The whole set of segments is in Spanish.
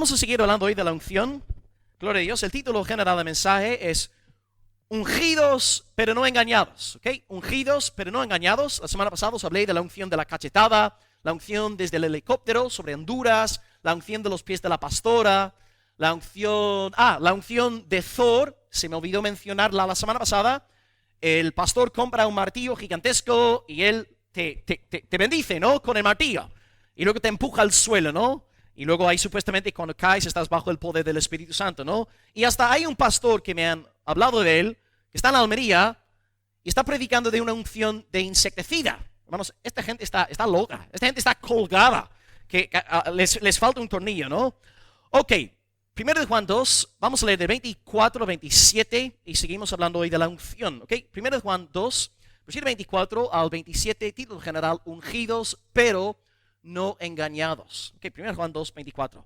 vamos a seguir hablando hoy de la unción. Gloria a Dios. El título general del mensaje es ungidos pero no engañados. ¿Okay? Ungidos pero no engañados. La semana pasada os hablé de la unción de la cachetada, la unción desde el helicóptero sobre Honduras, la unción de los pies de la pastora, la unción de Thor. Se me olvidó mencionarla la semana pasada. El pastor compra un martillo gigantesco y él te bendice, ¿no? Con el martillo. Y luego te empuja al suelo, ¿no? Y luego ahí supuestamente cuando caes estás bajo el poder del Espíritu Santo, ¿no? Y hasta hay un pastor que me han hablado de él, que está en Almería y está predicando de una unción de insecticida. Hermanos, esta gente está loca, esta gente está colgada, que les falta un tornillo, ¿no? Ok, 1 de Juan 2, vamos a leer de 24 a 27 y seguimos hablando hoy de la unción, ¿ok? 1 de Juan 2, versículo 24 al 27, título general, ungidos pero no engañados. Ok, 1 Juan 2, 24.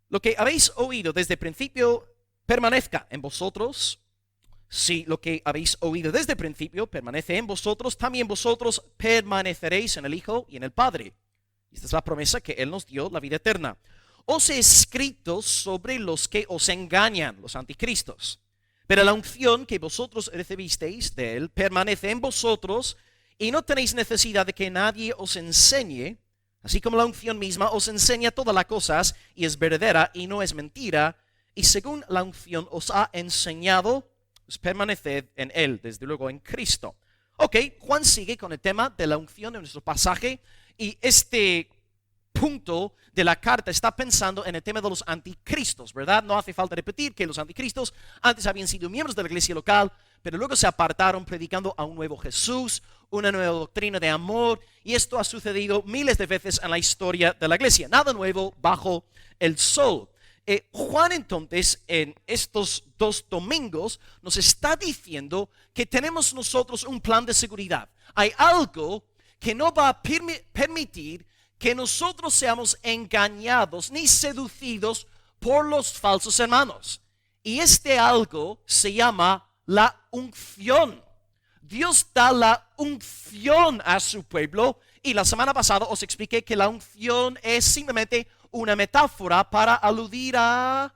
Lo que habéis oído desde el principio permanezca en vosotros. Si lo que habéis oído desde el principio permanece en vosotros, también vosotros permaneceréis en el Hijo y en el Padre. Esta es la promesa que Él nos dio, la vida eterna. Os he escrito sobre los que os engañan, los anticristos. Pero la unción que vosotros recibisteis de Él permanece en vosotros y no tenéis necesidad de que nadie os enseñe, así como la unción misma os enseña todas las cosas y es verdadera y no es mentira. Y según la unción os ha enseñado, pues permaneced en Él, desde luego en Cristo. Ok, Juan sigue con el tema de la unción en nuestro pasaje y este punto de la carta está pensando en el tema de los anticristos, ¿verdad? No hace falta repetir que los anticristos antes habían sido miembros de la iglesia local, pero luego se apartaron predicando a un nuevo Jesús, una nueva doctrina de amor, y esto ha sucedido miles de veces en la historia de la iglesia. Nada nuevo bajo el sol. Juan entonces en estos 2 domingos nos está diciendo que tenemos nosotros un plan de seguridad. Hay algo que no va a permitir que nosotros seamos engañados ni seducidos por los falsos hermanos. Y este algo se llama la unción. Dios da la unción a su pueblo y la semana pasada os expliqué que la unción es simplemente una metáfora para aludir a...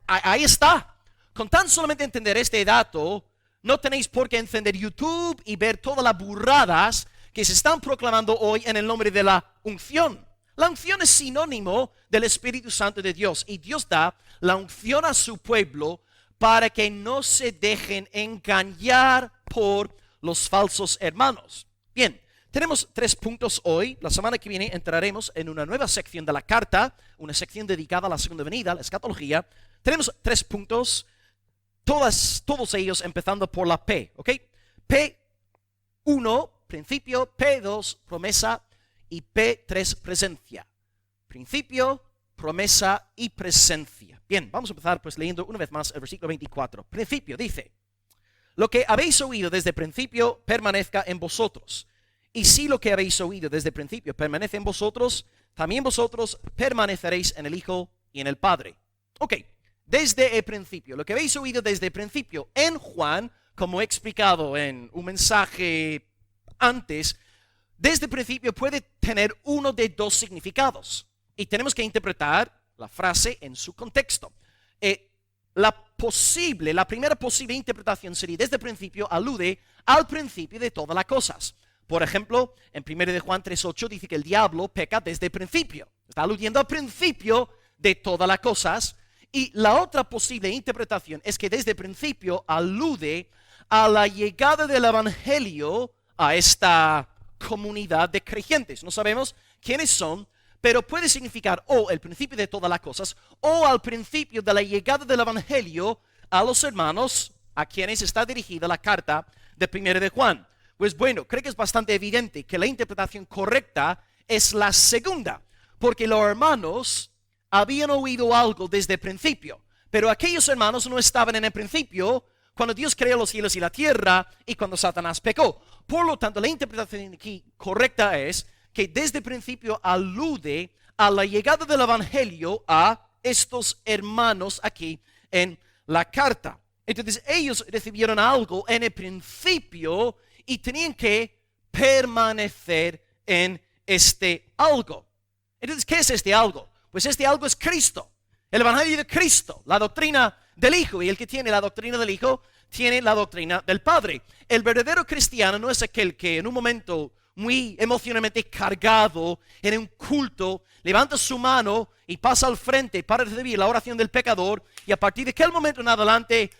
Ahí está. Con tan solamente entender este dato, no tenéis por qué encender YouTube y ver todas las burradas que se están proclamando hoy en el nombre de la unción. La unción es sinónimo del Espíritu Santo de Dios y Dios da la unción a su pueblo para que no se dejen engañar por los falsos hermanos. Bien, tenemos 3 puntos hoy. La semana que viene entraremos en una nueva sección de la carta, una sección dedicada a la segunda venida, la escatología. Tenemos 3 puntos, todos ellos empezando por la P, ¿ok? P1, principio, P2, promesa y P3, presencia. Principio, promesa y presencia. Bien, vamos a empezar pues leyendo una vez más el versículo 24. Principio dice: lo que habéis oído desde el principio permanezca en vosotros. Y si lo que habéis oído desde el principio permanece en vosotros, también vosotros permaneceréis en el Hijo y en el Padre. Ok, desde el principio, lo que habéis oído desde el principio en Juan, como he explicado en un mensaje antes, desde el principio puede tener uno de 2 significados. Y tenemos que interpretar la frase en su contexto. La primera posible interpretación sería: desde el principio alude al principio de todas las cosas. Por ejemplo, en 1 de Juan 3:8 dice que el diablo peca desde el principio. Está aludiendo al principio de todas las cosas. Y la otra posible interpretación es que desde el principio alude a la llegada del evangelio a esta comunidad de creyentes. No sabemos quiénes son, pero puede significar o el principio de todas las cosas o al principio de la llegada del evangelio a los hermanos a quienes está dirigida la carta de 1 de Juan. Pues bueno, creo que es bastante evidente que la interpretación correcta es la segunda, porque los hermanos habían oído algo desde el principio, pero aquellos hermanos no estaban en el principio cuando Dios creó los cielos y la tierra y cuando Satanás pecó. Por lo tanto, la interpretación aquí correcta es que desde el principio alude a la llegada del evangelio a estos hermanos aquí en la carta. Entonces ellos recibieron algo en el principio y tenían que permanecer en este algo. Entonces, ¿qué es este algo? Pues este algo es Cristo, el Evangelio de Cristo, la doctrina del Hijo. Y el que tiene la doctrina del Hijo tiene la doctrina del Padre. El verdadero cristiano no es aquel que en un momento muy emocionalmente cargado, en un culto, levanta su mano y pasa al frente para recibir la oración del pecador, y a partir de aquel momento en adelante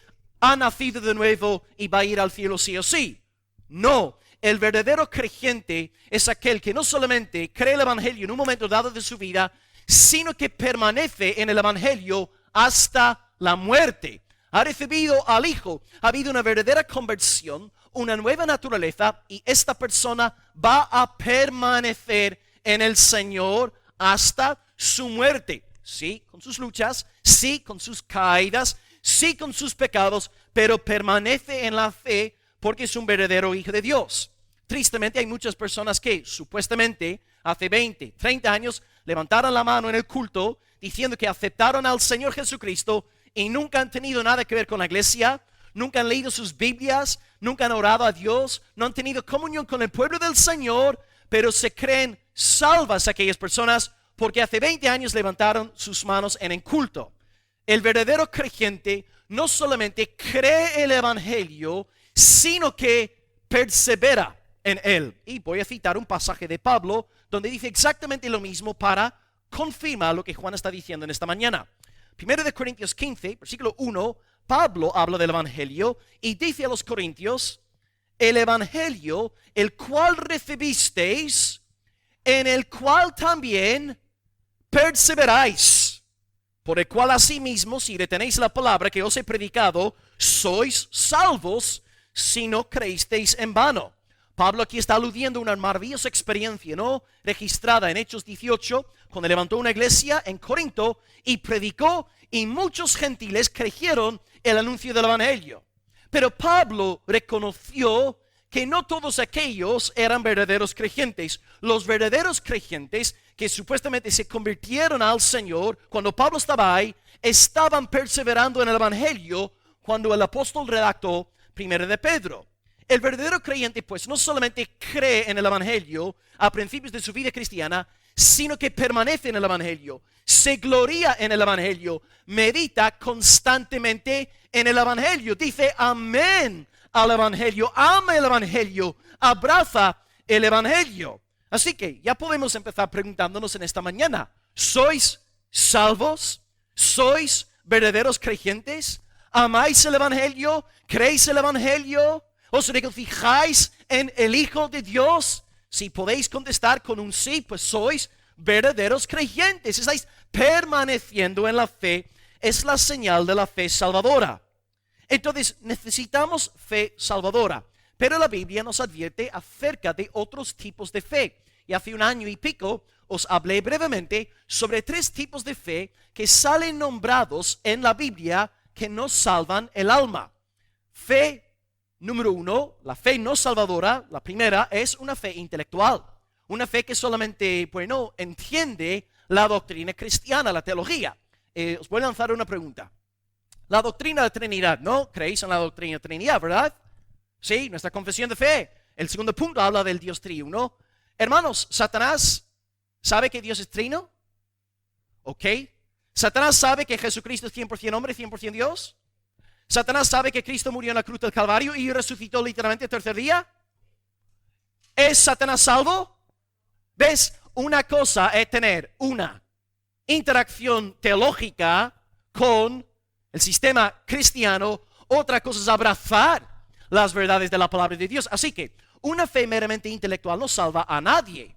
ha nacido de nuevo y va a ir al cielo sí o sí. No, el verdadero creyente es aquel que no solamente cree el Evangelio en un momento dado de su vida, sino que permanece en el Evangelio hasta la muerte. Ha recibido al Hijo, ha habido una verdadera conversión, una nueva naturaleza, y esta persona va a permanecer en el Señor hasta su muerte. Sí, con sus luchas, sí, con sus caídas, sí, con sus pecados, pero permanece en la fe porque es un verdadero hijo de Dios. Tristemente hay muchas personas que supuestamente hace 20, 30 años levantaron la mano en el culto diciendo que aceptaron al Señor Jesucristo y nunca han tenido nada que ver con la iglesia, nunca han leído sus Biblias, nunca han orado a Dios, no han tenido comunión con el pueblo del Señor, pero se creen salvas aquellas personas porque hace 20 años levantaron sus manos en el culto. El verdadero creyente no solamente cree el Evangelio, sino que persevera en él. Y voy a citar un pasaje de Pablo donde dice exactamente lo mismo para confirmar lo que Juan está diciendo en esta mañana. 1 Corintios 15, versículo 1, Pablo habla del Evangelio y dice a los corintios: el Evangelio, el cual recibisteis, en el cual también perseveráis, por el cual asimismo, si retenéis la palabra que os he predicado, sois salvos, si no creísteis en vano. Pablo aquí está aludiendo a una maravillosa experiencia, ¿no?, registrada en Hechos 18, cuando levantó una iglesia en Corinto y predicó, y muchos gentiles creyeron el anuncio del Evangelio. Pero Pablo reconoció que no todos aquellos eran verdaderos creyentes. Los verdaderos creyentes que supuestamente se convirtieron al Señor cuando Pablo estaba ahí, estaban perseverando en el Evangelio cuando el apóstol redactó 1 de Pedro. El verdadero creyente pues no solamente cree en el Evangelio a principios de su vida cristiana, sino que permanece en el Evangelio, se gloria en el Evangelio, medita constantemente en el Evangelio, dice amén al Evangelio, ama el Evangelio, abraza el Evangelio. Así que ya podemos empezar preguntándonos en esta mañana: ¿sois salvos? ¿Sois verdaderos creyentes? ¿Amáis el Evangelio? ¿Creéis el Evangelio? ¿Os regocijáis en el Hijo de Dios? Si podéis contestar con un sí, pues sois verdaderos creyentes. Estáis permaneciendo en la fe. Es la señal de la fe salvadora. Entonces necesitamos fe salvadora. Pero la Biblia nos advierte acerca de otros tipos de fe. Y hace un año y pico os hablé brevemente sobre 3 tipos de fe que salen nombrados en la Biblia que nos salvan el alma. Fe número 1, la fe no salvadora, la primera, es una fe intelectual. Una fe que solamente, entiende la doctrina cristiana, la teología. Os voy a lanzar una pregunta. La doctrina de Trinidad, ¿no? ¿Creéis en la doctrina de Trinidad, verdad? Sí, nuestra confesión de fe. El segundo punto habla del Dios triuno. Hermanos, ¿Satanás sabe que Dios es trino? ¿Ok? ¿Satanás sabe que Jesucristo es 100% hombre y 100% Dios? ¿Satanás sabe que Cristo murió en la cruz del Calvario y resucitó literalmente el tercer día? ¿Es Satanás salvo? ¿Ves? Una cosa es tener una interacción teológica con el sistema cristiano, otra cosa es abrazar las verdades de la palabra de Dios. Así que una fe meramente intelectual no salva a nadie.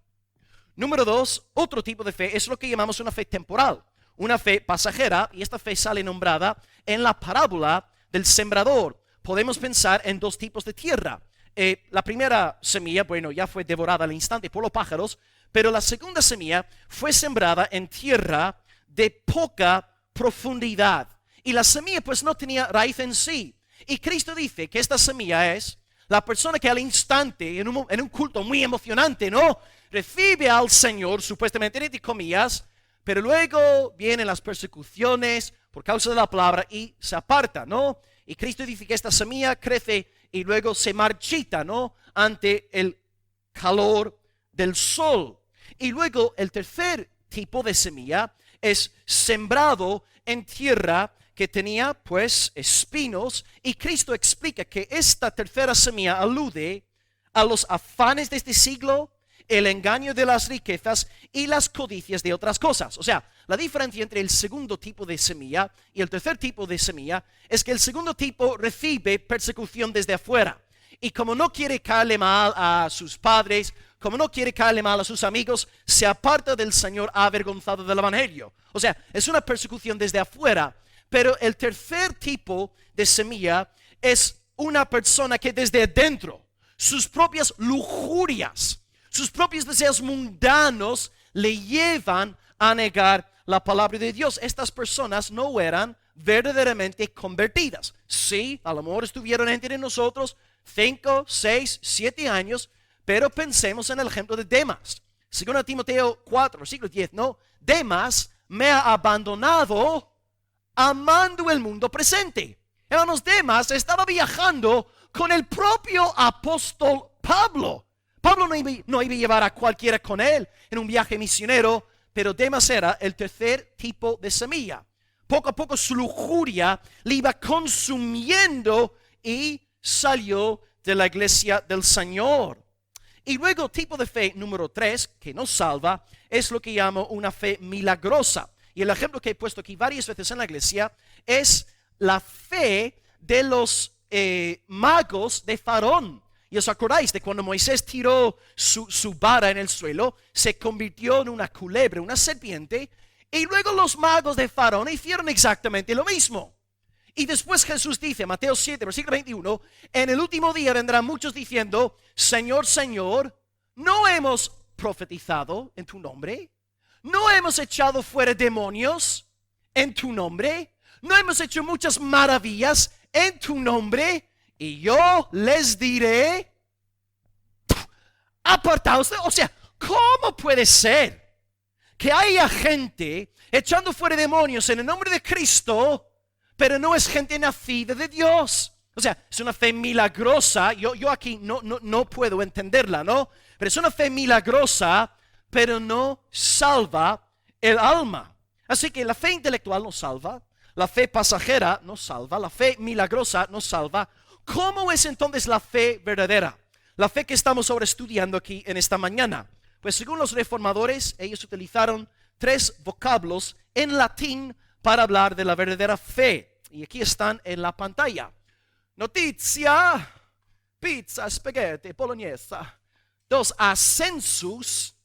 Número 2, otro tipo de fe es lo que llamamos una fe temporal, una fe pasajera, y esta fe sale nombrada en la parábola del sembrador. Podemos pensar en 2 tipos de tierra. La primera semilla, ya fue devorada al instante por los pájaros, pero la segunda semilla fue sembrada en tierra de poca profundidad. Y la semilla pues no tenía raíz en sí. Y Cristo dice que esta semilla es la persona que al instante, en un culto muy emocionante, ¿no?, recibe al Señor, supuestamente, entre comillas, pero luego vienen las persecuciones por causa de la palabra y se aparta, ¿no? Y Cristo dice que esta semilla crece y luego se marchita, ¿no?, ante el calor del sol. Y luego el tercer tipo de semilla es sembrado en tierra que tenía pues espinos, y Cristo explica que esta tercera semilla alude a los afanes de este siglo, el engaño de las riquezas y las codicias de otras cosas. O sea, la diferencia entre el segundo tipo de semilla y el tercer tipo de semilla es que el segundo tipo recibe persecución desde afuera. Y como no quiere caerle mal a sus padres, como no quiere caerle mal a sus amigos, se aparta del Señor avergonzado del Evangelio. O sea, es una persecución desde afuera. Pero el tercer tipo de semilla es una persona que desde adentro, sus propias lujurias, sus propios deseos mundanos le llevan a negar la palabra de Dios. Estas personas no eran verdaderamente convertidas. Sí, a lo mejor estuvieron entre nosotros 5, 6, 7 años, pero pensemos en el ejemplo de Demas. Según Timoteo 4, versículo 10, no, Demas me ha abandonado amando el mundo presente. Hermanos, Demas estaba viajando con el propio apóstol Pablo. Pablo no iba a llevar a cualquiera con él en un viaje misionero, pero Demas era el tercer tipo de semilla. Poco a poco su lujuria le iba consumiendo y salió de la iglesia del Señor. Y luego tipo de fe número 3 que nos salva es lo que llamo una fe milagrosa. Y el ejemplo que he puesto aquí varias veces en la iglesia es la fe de los magos de Faraón. Y os acordáis de cuando Moisés tiró su vara en el suelo, se convirtió en una culebra, una serpiente, y luego los magos de Faraón hicieron exactamente lo mismo. Y después Jesús dice, Mateo 7, versículo 21, en el último día vendrán muchos diciendo, Señor, Señor, ¿no hemos profetizado en tu nombre? ¿No hemos echado fuera demonios en tu nombre? ¿No hemos hecho muchas maravillas en tu nombre? Y yo les diré, apartaos. O sea, ¿cómo puede ser que haya gente echando fuera demonios en el nombre de Cristo, pero no es gente nacida de Dios? O sea, es una fe milagrosa. Yo aquí no puedo entenderla, ¿no? Pero es una fe milagrosa, pero no salva el alma. Así que la fe intelectual no salva, la fe pasajera no salva, la fe milagrosa no salva. ¿Cómo es entonces la fe verdadera? La fe que estamos ahora estudiando aquí en esta mañana. Pues según los reformadores, ellos utilizaron 3 vocablos en latín para hablar de la verdadera fe. Y aquí están en la pantalla. Noticia, pizza, spaghetti, bolognesa. 2, ascensus.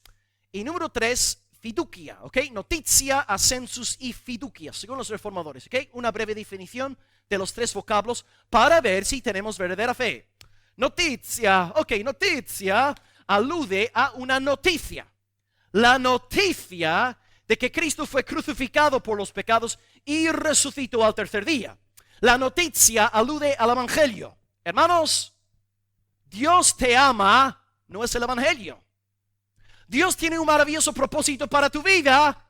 Y número 3, fiducia, ¿ok? Noticia, ascensus y fiducia, según los reformadores, ¿ok? Una breve definición de los 3 vocablos para ver si tenemos verdadera fe. Noticia, ok, noticia alude a una noticia. La noticia de que Cristo fue crucificado por los pecados y resucitó al tercer día. La noticia alude al evangelio. Hermanos, Dios te ama, no es el evangelio. Dios tiene un maravilloso propósito para tu vida,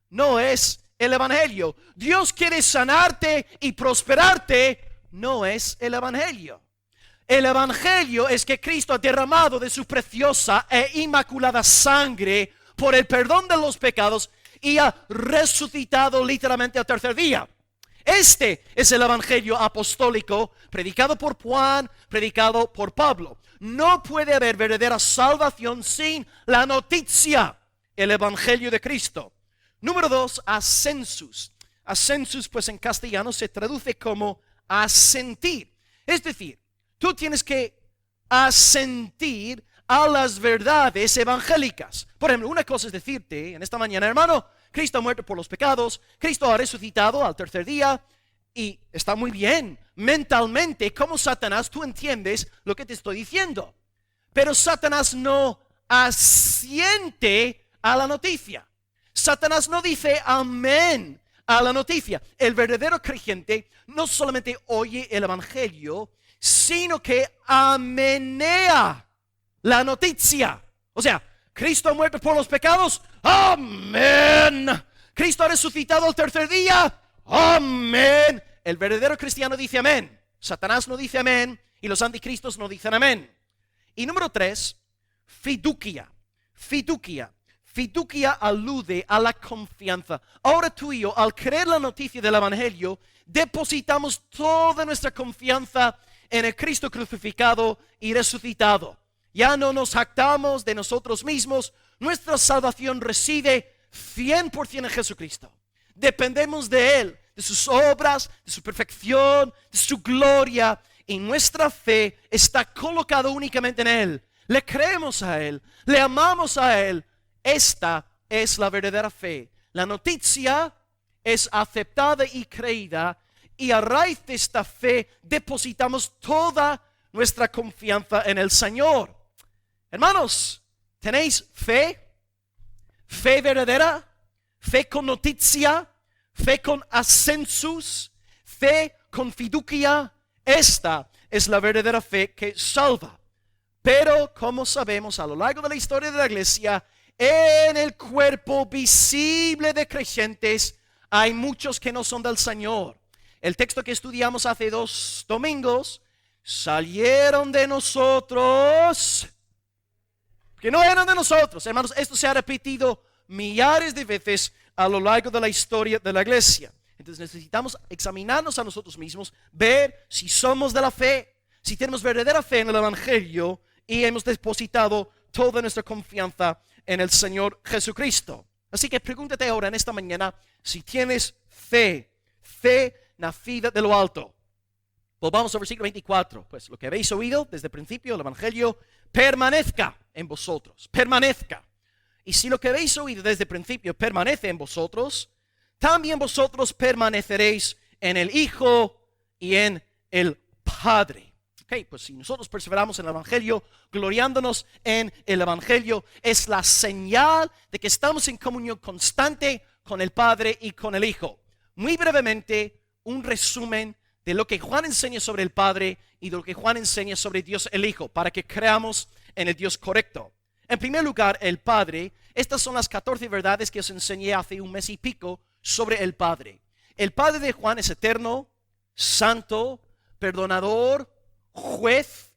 no es el evangelio. Dios quiere sanarte y prosperarte, no es el evangelio. El evangelio es que Cristo ha derramado de su preciosa e inmaculada sangre por el perdón de los pecados y ha resucitado literalmente al tercer día. Este es el evangelio apostólico predicado por Juan, predicado por Pablo. No puede haber verdadera salvación sin la noticia, el evangelio de Cristo. Número 2, ascensus. Ascensus, pues en castellano se traduce como asentir. Es decir, tú tienes que asentir a las verdades evangélicas. Por ejemplo, una cosa es decirte en esta mañana, hermano, Cristo ha muerto por los pecados, Cristo ha resucitado al tercer día, y está muy bien. Mentalmente, como Satanás, tú entiendes lo que te estoy diciendo. Pero Satanás no asiente a la noticia. Satanás no dice amén a la noticia. El verdadero creyente no solamente oye el evangelio, sino que amenea la noticia. O sea, Cristo ha muerto por los pecados, amén. Cristo ha resucitado al tercer día, amén. El verdadero cristiano dice amén. Satanás no dice amén y los anticristos no dicen amén. Y número 3, fiducia. Fiducia. Fiducia alude a la confianza. Ahora tú y yo, al creer la noticia del Evangelio, depositamos toda nuestra confianza en el Cristo crucificado y resucitado. Ya no nos jactamos de nosotros mismos. Nuestra salvación reside 100% en Jesucristo. Dependemos de Él, de sus obras, de su perfección, de su gloria. Y nuestra fe está colocada únicamente en Él. Le creemos a Él, le amamos a Él. Esta es la verdadera fe. La noticia es aceptada y creída, y a raíz de esta fe depositamos toda nuestra confianza en el Señor. Hermanos, ¿tenéis fe? ¿Fe verdadera? ¿Fe con noticia? ¿Fe con ascensus? ¿Fe con fiducia? Esta es la verdadera fe que salva. Pero, como sabemos, a lo largo de la historia de la iglesia, en el cuerpo visible de creyentes hay muchos que no son del Señor. El texto que estudiamos hace 2 domingos, salieron de nosotros, que no eran de nosotros. Hermanos, esto se ha repetido millares de veces a lo largo de la historia de la iglesia. Entonces necesitamos examinarnos a nosotros mismos, ver si somos de la fe, si tenemos verdadera fe en el Evangelio y hemos depositado toda nuestra confianza en el Señor Jesucristo. Así que pregúntate ahora en esta mañana si tienes fe nacida de lo alto. Volvamos al versículo 24. Pues lo que habéis oído desde el principio del Evangelio permanezca en vosotros, permanezca. Y si lo que habéis oído desde el principio permanece en vosotros, también vosotros permaneceréis en el Hijo y en el Padre. Ok, pues si nosotros perseveramos en el Evangelio, gloriándonos en el Evangelio, es la señal de que estamos en comunión constante con el Padre y con el Hijo. Muy brevemente, un resumen de lo que Juan enseña sobre el Padre y de lo que Juan enseña sobre Dios el Hijo, para que creamos en el Dios correcto. En primer lugar, el Padre. Estas son las 14 verdades que os enseñé hace un mes y pico sobre el Padre. El Padre de Juan es eterno, santo, perdonador, juez,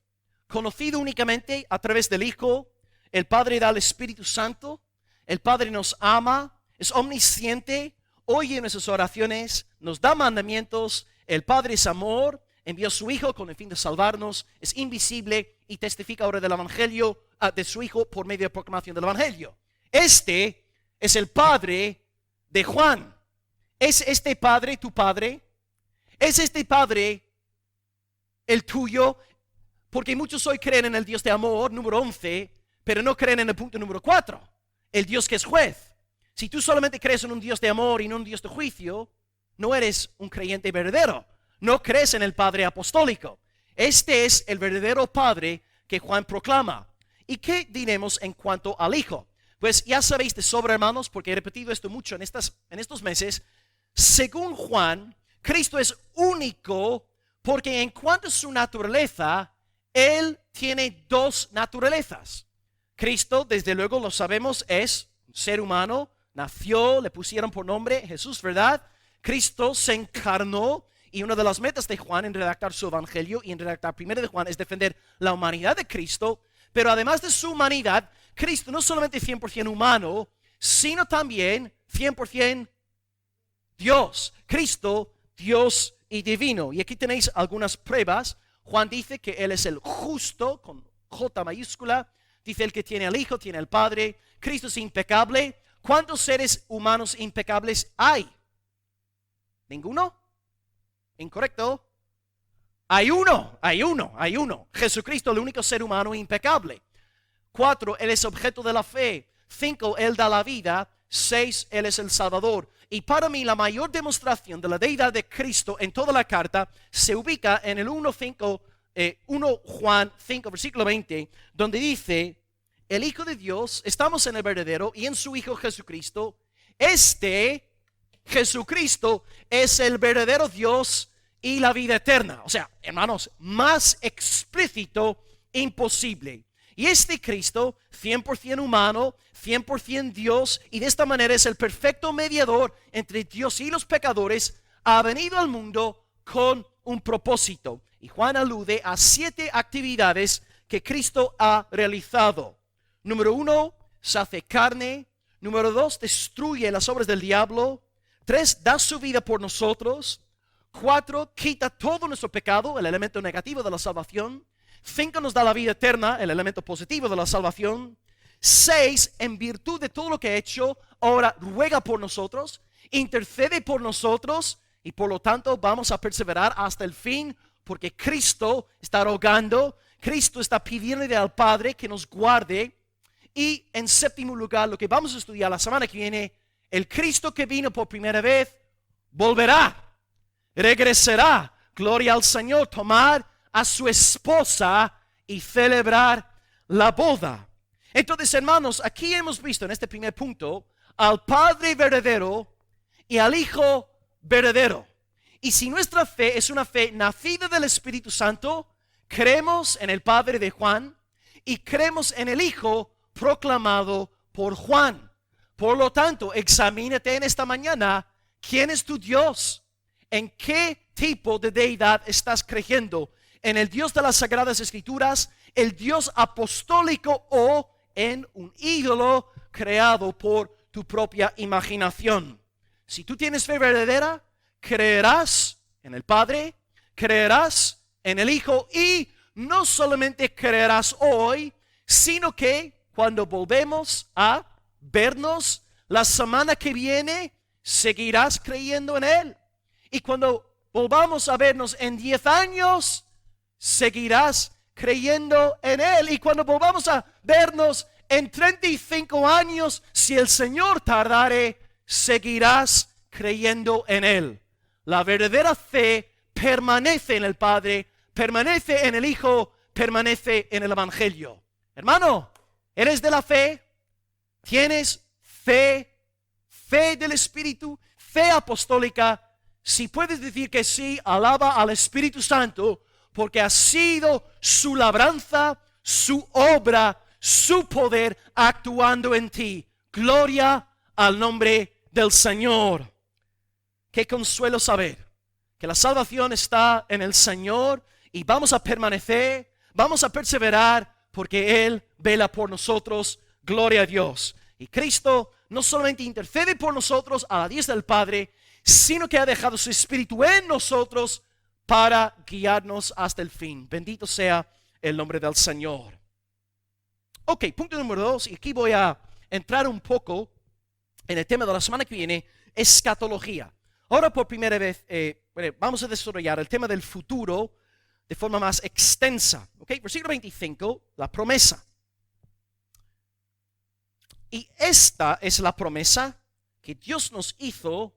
conocido únicamente a través del Hijo. El Padre da al Espíritu Santo. El Padre nos ama, es omnisciente, oye nuestras oraciones, nos da mandamientos. El Padre es amor, envió a su Hijo con el fin de salvarnos, es invisible y testifica ahora del Evangelio, de su Hijo por medio de la proclamación del Evangelio. Este es el Padre de Juan. ¿Es este Padre tu Padre? ¿Es este Padre el tuyo? Porque muchos hoy creen en el Dios de amor, número 11, pero no creen en el punto número 4, el Dios que es juez. Si tú solamente crees en un Dios de amor y no un Dios de juicio, no eres un creyente verdadero. No crees en el Padre apostólico. Este es el verdadero Padre que Juan proclama. ¿Y qué diremos en cuanto al Hijo? Pues ya sabéis de sobra, hermanos, porque he repetido esto mucho en estos meses. Según Juan, Cristo es único porque en cuanto a su naturaleza, Él tiene 2 naturalezas. Cristo, desde luego lo sabemos, es un ser humano, nació, le pusieron por nombre Jesús, ¿verdad? Cristo se encarnó, y una de las metas de Juan en redactar su evangelio y en redactar primero de Juan es defender la humanidad de Cristo, pero además de su humanidad, Cristo no solamente 100% humano, sino también 100% Dios. Cristo, Dios y divino. Y aquí tenéis algunas pruebas. Juan dice que Él es el justo, con J mayúscula. Dice el que tiene al Hijo, tiene al Padre. Cristo es impecable. ¿Cuántos seres humanos impecables hay? ¿Ninguno? Incorrecto. Hay uno. Jesucristo, el único ser humano impecable. 4, Él es objeto de la fe. 5, Él da la vida. 6, Él es el Salvador. Y para mí la mayor demostración de la deidad de Cristo en toda la carta se ubica en el 1 Juan 5, versículo 20, donde dice, el Hijo de Dios, estamos en el verdadero y en su Hijo Jesucristo. Jesucristo es el verdadero Dios y la vida eterna. O sea, hermanos, más explícito imposible. Y Cristo, 100% humano, 100% Dios, y de esta manera es el perfecto mediador entre Dios y los pecadores, ha venido al mundo con un propósito. Y Juan alude a 7 actividades que Cristo ha realizado. Número 1, se hace carne. Número 2, destruye las obras del diablo. 3, da su vida por nosotros. 4, quita todo nuestro pecado, el elemento negativo de la salvación. 5, nos da la vida eterna, el elemento positivo de la salvación. 6, en virtud de todo lo que ha hecho, ahora ruega por nosotros, intercede por nosotros y por lo tanto vamos a perseverar hasta el fin porque Cristo está rogando, Cristo está pidiéndole al Padre que nos guarde. Y en séptimo lugar, lo que vamos a estudiar la semana que viene, el Cristo que vino por primera vez volverá, regresará, gloria al Señor, tomar a su esposa y celebrar la boda. Entonces, hermanos, aquí hemos visto en este primer punto al Padre verdadero y al Hijo verdadero. Y si nuestra fe es una fe nacida del Espíritu Santo, creemos en el Padre de Juan y creemos en el Hijo proclamado por Juan. Por lo tanto, examínate en esta mañana quién es tu Dios, en qué tipo de deidad estás creyendo, en el Dios de las Sagradas Escrituras, el Dios apostólico o en un ídolo creado por tu propia imaginación. Si tú tienes fe verdadera, creerás en el Padre, creerás en el Hijo y no solamente creerás hoy, sino que cuando volvemos a vernos la semana que viene, seguirás creyendo en Él. Y cuando volvamos a vernos en 10 años, seguirás creyendo en Él. Y cuando volvamos a vernos en 35 años, si el Señor tardare, seguirás creyendo en Él. La verdadera fe permanece en el Padre, permanece en el Hijo, permanece en el Evangelio. Hermano, ¿eres de la fe? ¿Tienes fe? ¿Fe del Espíritu? ¿Fe apostólica? Si puedes decir que sí, alaba al Espíritu Santo, porque ha sido su labranza, su obra, su poder actuando en ti. Gloria al nombre del Señor. Qué consuelo saber que la salvación está en el Señor y vamos a permanecer, vamos a perseverar porque Él vela por nosotros. Gloria a Dios. Y Cristo no solamente intercede por nosotros a la diestra del Padre, sino que ha dejado su Espíritu en nosotros para guiarnos hasta el fin. Bendito sea el nombre del Señor. Ok, punto número 2, y aquí voy a entrar un poco en el tema de la semana que viene, escatología. Ahora por primera vez vamos a desarrollar el tema del futuro de forma más extensa. Ok, versículo 25, la promesa. Y esta es la promesa que Dios nos hizo,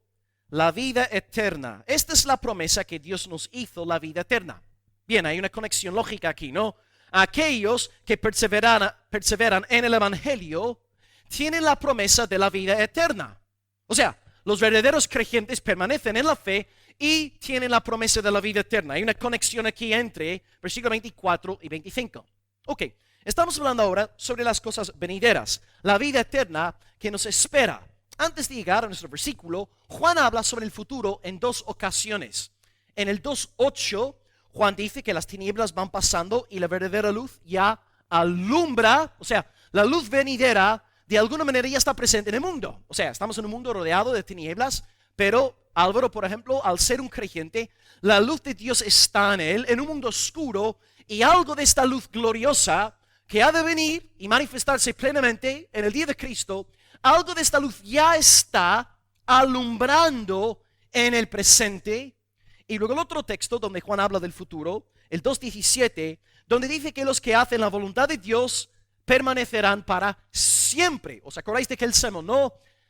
la vida eterna. Esta es la promesa que Dios nos hizo, la vida eterna. Bien, hay una conexión lógica aquí, ¿no? Aquellos que perseveran en el Evangelio tienen la promesa de la vida eterna. O sea, los verdaderos creyentes permanecen en la fe y tienen la promesa de la vida eterna. Hay una conexión aquí entre versículos 24 y 25. Ok, estamos hablando ahora sobre las cosas venideras, la vida eterna que nos espera. Antes de llegar a nuestro versículo, Juan habla sobre el futuro en 2 ocasiones. En el 2:8, Juan dice que las tinieblas van pasando y la verdadera luz ya alumbra, o sea, la luz venidera de alguna manera ya está presente en el mundo. O sea, estamos en un mundo rodeado de tinieblas, pero Álvaro, por ejemplo, al ser un creyente, la luz de Dios está en él, en un mundo oscuro, y algo de esta luz gloriosa que ha de venir y manifestarse plenamente en el día de Cristo, algo de esta luz ya está alumbrando en el presente. Y luego el otro texto donde Juan habla del futuro, el 2:17, donde dice que los que hacen la voluntad de Dios permanecerán para siempre. ¿Os acordáis de que el sermón?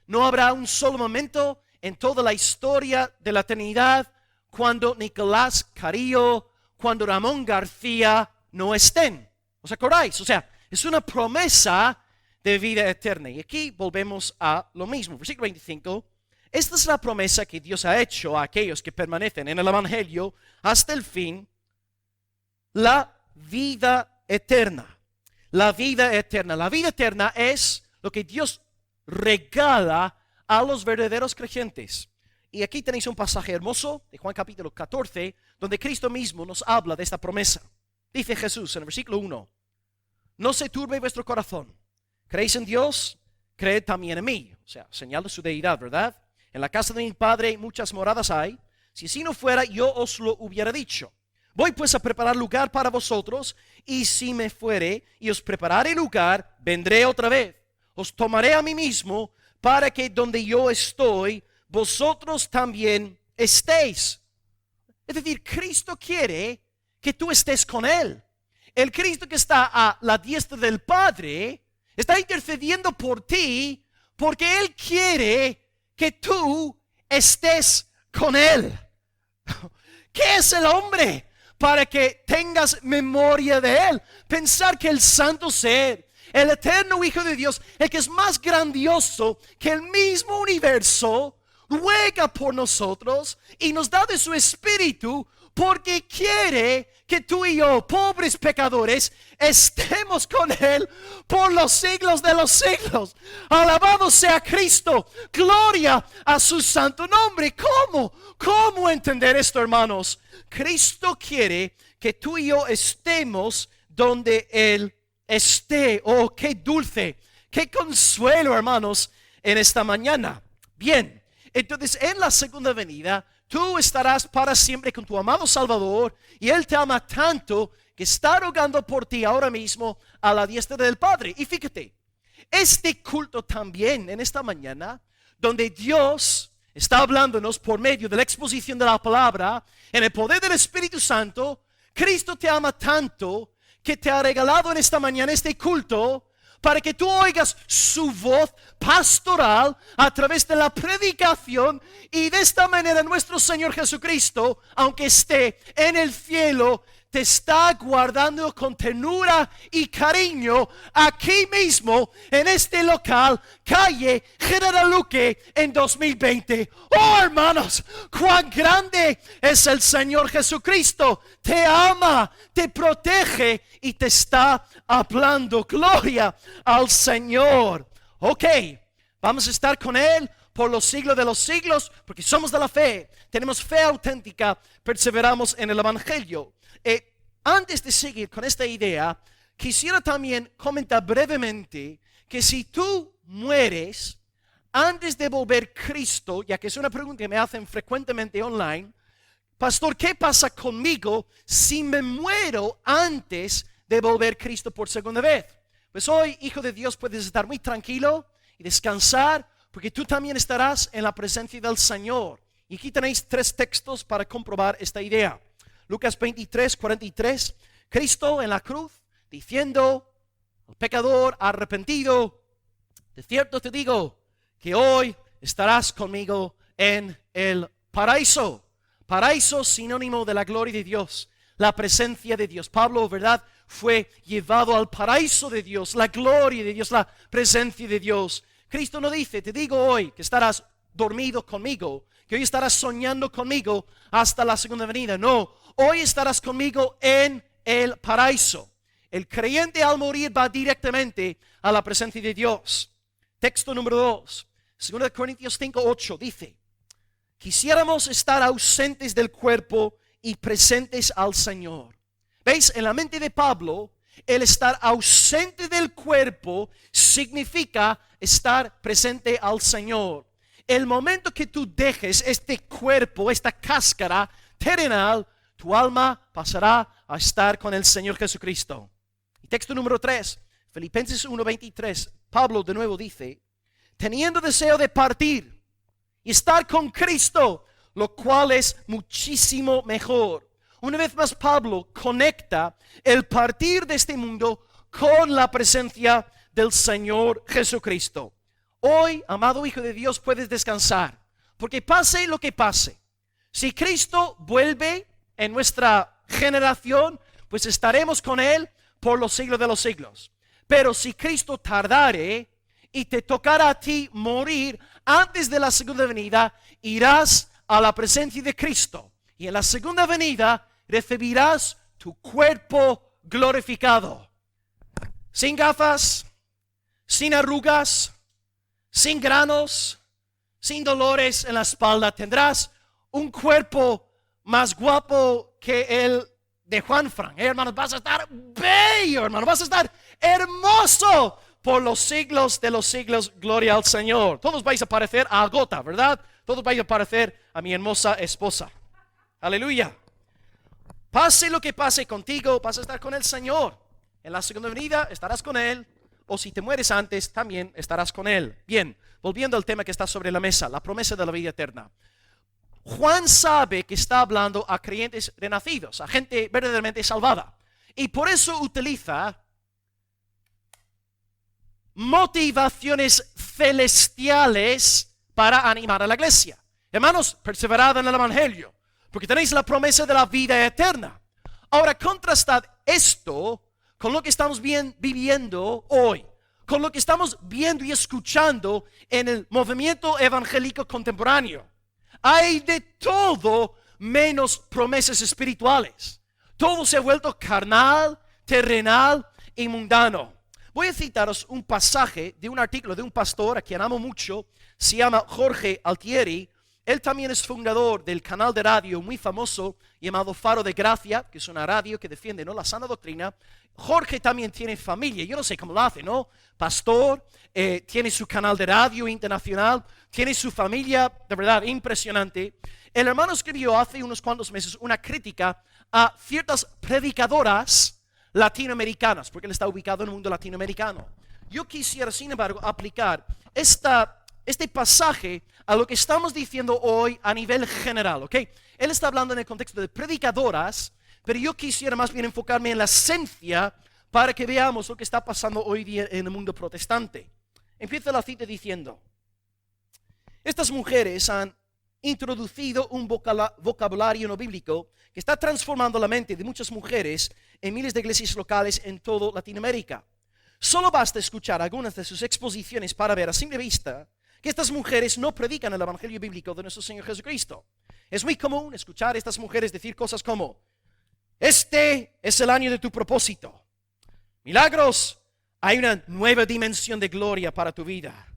No habrá un solo momento en toda la historia de la eternidad cuando Nicolás Carrillo, cuando Ramón García no estén. ¿Os acordáis? O sea, es una promesa de vida eterna. Y aquí volvemos a lo mismo. Versículo 25. Esta es la promesa que Dios ha hecho a aquellos que permanecen en el Evangelio hasta el fin. La vida eterna. La vida eterna. La vida eterna es lo que Dios regala a los verdaderos creyentes. Y aquí tenéis un pasaje hermoso de Juan capítulo 14, donde Cristo mismo nos habla de esta promesa. Dice Jesús en el versículo 1, no se turbe vuestro corazón. ¿Creéis en Dios? creed también en mí. O sea, señal de su deidad, ¿verdad? En la casa de mi Padre muchas moradas hay. Si así no fuera, yo os lo hubiera dicho. Voy pues a preparar lugar para vosotros, y si me fuere y os prepararé lugar, vendré otra vez. Os tomaré a mí mismo, para que donde yo estoy, vosotros también estéis. Es decir, Cristo quiere que tú estés con Él. El Cristo que está a la diestra del Padre está intercediendo por ti, porque Él quiere que tú estés con Él. ¿Qué es el hombre para que tengas memoria de Él? Pensar que el santo ser, el eterno Hijo de Dios, el que es más grandioso que el mismo universo, ruega por nosotros y nos da de su espíritu, porque quiere que tú y yo, pobres pecadores, estemos con Él por los siglos de los siglos. Alabado sea Cristo, gloria a su santo nombre. ¿Cómo entender esto, hermanos? Cristo quiere que tú y yo estemos donde Él esté. Oh, qué dulce, qué consuelo, hermanos, en esta mañana. Bien, entonces en la segunda venida tú estarás para siempre con tu amado Salvador, y Él te ama tanto que está rogando por ti ahora mismo a la diestra del Padre. Y fíjate, este culto también en esta mañana, donde Dios está hablándonos por medio de la exposición de la palabra, en el poder del Espíritu Santo, Cristo te ama tanto que te ha regalado en esta mañana este culto, para que tú oigas su voz pastoral a través de la predicación, y de esta manera nuestro Señor Jesucristo, aunque esté en el cielo, te está guardando con ternura y cariño aquí mismo en este local, calle General Luque, en 2020. Oh, hermanos, cuán grande es el Señor Jesucristo. Te ama, te protege y te está hablando. Gloria al Señor. Ok, vamos a estar con Él por los siglos de los siglos, porque somos de la fe, tenemos fe auténtica, perseveramos en el Evangelio. Antes de seguir con esta idea, quisiera también comentar brevemente que si tú mueres antes de volver Cristo, ya que es una pregunta que me hacen frecuentemente online, pastor, ¿qué pasa conmigo si me muero antes de volver Cristo por segunda vez? Pues hoy, hijo de Dios, puedes estar muy tranquilo y descansar, porque tú también estarás en la presencia del Señor. Y aquí tenéis 3 textos para comprobar esta idea. Lucas 23, 43, Cristo en la cruz diciendo al pecador arrepentido: de cierto te digo que hoy estarás conmigo en el paraíso. Paraíso, sinónimo de la gloria de Dios, la presencia de Dios. Pablo, ¿verdad?, fue llevado al paraíso de Dios, la gloria de Dios, la presencia de Dios. Cristo no dice: te digo hoy que estarás dormido conmigo, que hoy estarás soñando conmigo hasta la segunda venida. No, hoy estarás conmigo en el paraíso. El creyente al morir va directamente a la presencia de Dios. Texto número 2, 2 Corintios 5, 8 dice: quisiéramos estar ausentes del cuerpo y presentes al Señor. ¿Veis? En la mente de Pablo, el estar ausente del cuerpo significa estar presente al Señor. El momento que tú dejes este cuerpo, esta cáscara terrenal, tu alma pasará a estar con el Señor Jesucristo. Y texto número 3, Filipenses 1:23, Pablo de nuevo dice: teniendo deseo de partir y estar con Cristo, lo cual es muchísimo mejor. Una vez más, Pablo conecta el partir de este mundo con la presencia del Señor Jesucristo. Hoy, amado Hijo de Dios, puedes descansar, porque pase lo que pase, si Cristo vuelve en nuestra generación, pues estaremos con Él por los siglos de los siglos. Pero si Cristo tardare y te tocará a ti morir antes de la segunda venida, irás a la presencia de Cristo, y en la segunda venida recibirás tu cuerpo glorificado, sin gafas, sin arrugas, sin granos, sin dolores en la espalda. Tendrás un cuerpo más guapo que el de Juan Fran. Hermanos, vas a estar bello, hermano, vas a estar hermoso, por los siglos de los siglos, gloria al Señor. Todos vais a parecer a Agota, ¿verdad? Todos vais a parecer a mi hermosa esposa. Aleluya. Pase lo que pase contigo, vas a estar con el Señor. En la segunda venida estarás con Él, o si te mueres antes, también estarás con Él. Bien, volviendo al tema que está sobre la mesa, la promesa de la vida eterna. Juan sabe que está hablando a creyentes renacidos, a gente verdaderamente salvada. Y por eso utiliza motivaciones celestiales para animar a la iglesia. Hermanos, perseverad en el evangelio, porque tenéis la promesa de la vida eterna. Ahora, contrastad esto con lo que estamos viviendo hoy, con lo que estamos viendo y escuchando en el movimiento evangélico contemporáneo. Hay de todo menos promesas espirituales. Todo se ha vuelto carnal, terrenal y mundano. Voy a citaros un pasaje de un artículo de un pastor a quien amo mucho. Se llama Jorge Altieri. Él también es fundador del canal de radio muy famoso llamado Faro de Gracia, que es una radio que defiende, ¿no?, la sana doctrina. Jorge también tiene familia, yo no sé cómo lo hace, ¿no? Pastor, tiene su canal de radio internacional, tiene su familia, de verdad, impresionante. El hermano escribió hace unos cuantos meses una crítica a ciertas predicadoras latinoamericanas, porque él está ubicado en el mundo latinoamericano. Yo quisiera, sin embargo, aplicar este pasaje a lo que estamos diciendo hoy a nivel general, ¿ok? Él está hablando en el contexto de predicadoras, pero yo quisiera más bien enfocarme en la esencia para que veamos lo que está pasando hoy día en el mundo protestante. Empieza la cita diciendo: estas mujeres han introducido un vocabulario no bíblico que está transformando la mente de muchas mujeres en miles de iglesias locales en toda Latinoamérica. Solo basta escuchar algunas de sus exposiciones para ver a simple vista que estas mujeres no predican el evangelio bíblico de nuestro Señor Jesucristo. Es muy común escuchar a estas mujeres decir cosas como: este es el año de tu propósito. Milagros, hay una nueva dimensión de gloria para tu vida.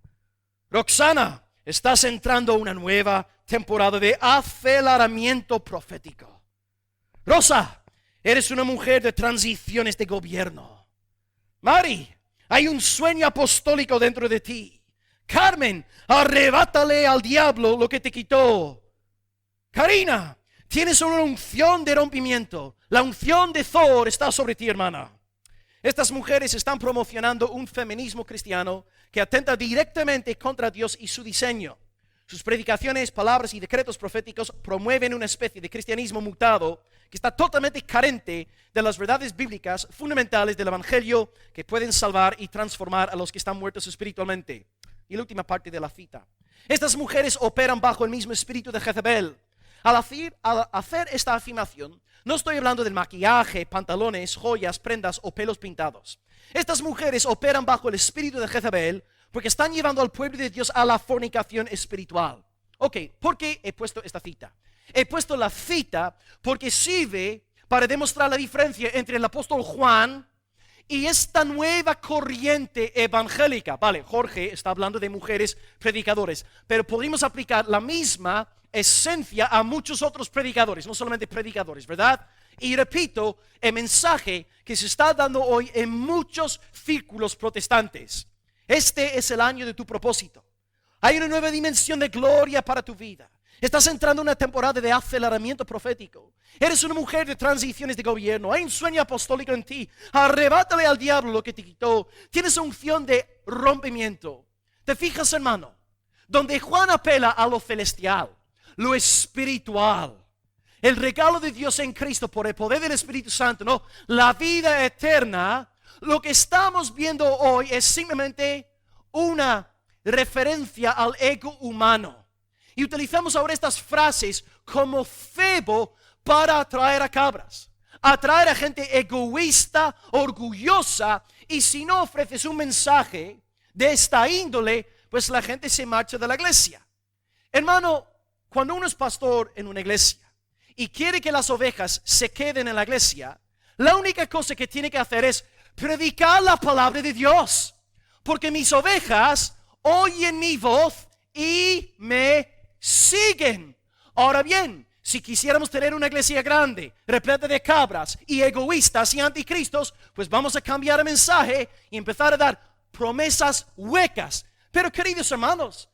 Roxana, estás entrando a una nueva temporada de aceleramiento profético. Rosa, eres una mujer de transiciones de gobierno. Mari, hay un sueño apostólico dentro de ti. Carmen, arrebátale al diablo lo que te quitó. Karina, tienes una unción de rompimiento. La unción de Thor está sobre ti, hermana. Estas mujeres están promocionando un feminismo cristiano que atenta directamente contra Dios y su diseño. Sus predicaciones, palabras y decretos proféticos promueven una especie de cristianismo mutado que está totalmente carente de las verdades bíblicas fundamentales del evangelio que pueden salvar y transformar a los que están muertos espiritualmente. Y la última parte de la cita: estas mujeres operan bajo el mismo espíritu de Jezabel. Al hacer esta afirmación, no estoy hablando del maquillaje, pantalones, joyas, prendas o pelos pintados. Estas mujeres operan bajo el espíritu de Jezabel porque están llevando al pueblo de Dios a la fornicación espiritual. Ok, ¿por qué he puesto esta cita? He puesto la cita porque sirve para demostrar la diferencia entre el apóstol Juan y esta nueva corriente evangélica. Vale, Jorge está hablando de mujeres predicadores, pero podemos aplicar la misma esencia a muchos otros predicadores, no solamente predicadores, ¿verdad? Y repito, el mensaje que se está dando hoy en muchos círculos protestantes: este es el año de tu propósito. Hay una nueva dimensión de gloria para tu vida. Estás entrando en una temporada de aceleramiento profético. Eres una mujer de transiciones de gobierno. Hay un sueño apostólico en ti. Arrebátale al diablo lo que te quitó. Tienes unción de rompimiento. ¿Te fijas, hermano? Donde Juan apela a lo celestial, lo espiritual, el regalo de Dios en Cristo por el poder del Espíritu Santo, ¿no?, la vida eterna. Lo que estamos viendo hoy es simplemente una referencia al ego humano. Y utilizamos ahora estas frases como cebo para atraer a cabras, atraer a gente egoísta, orgullosa. Y si no ofreces un mensaje de esta índole, pues la gente se marcha de la iglesia. Hermano, cuando uno es pastor en una iglesia y quiere que las ovejas se queden en la iglesia, la única cosa que tiene que hacer es predicar la palabra de Dios. Porque mis ovejas oyen mi voz y me siguen. Ahora bien, si quisiéramos tener una iglesia grande, repleta de cabras y egoístas y anticristos, pues vamos a cambiar el mensaje y empezar a dar promesas huecas. Pero queridos hermanos,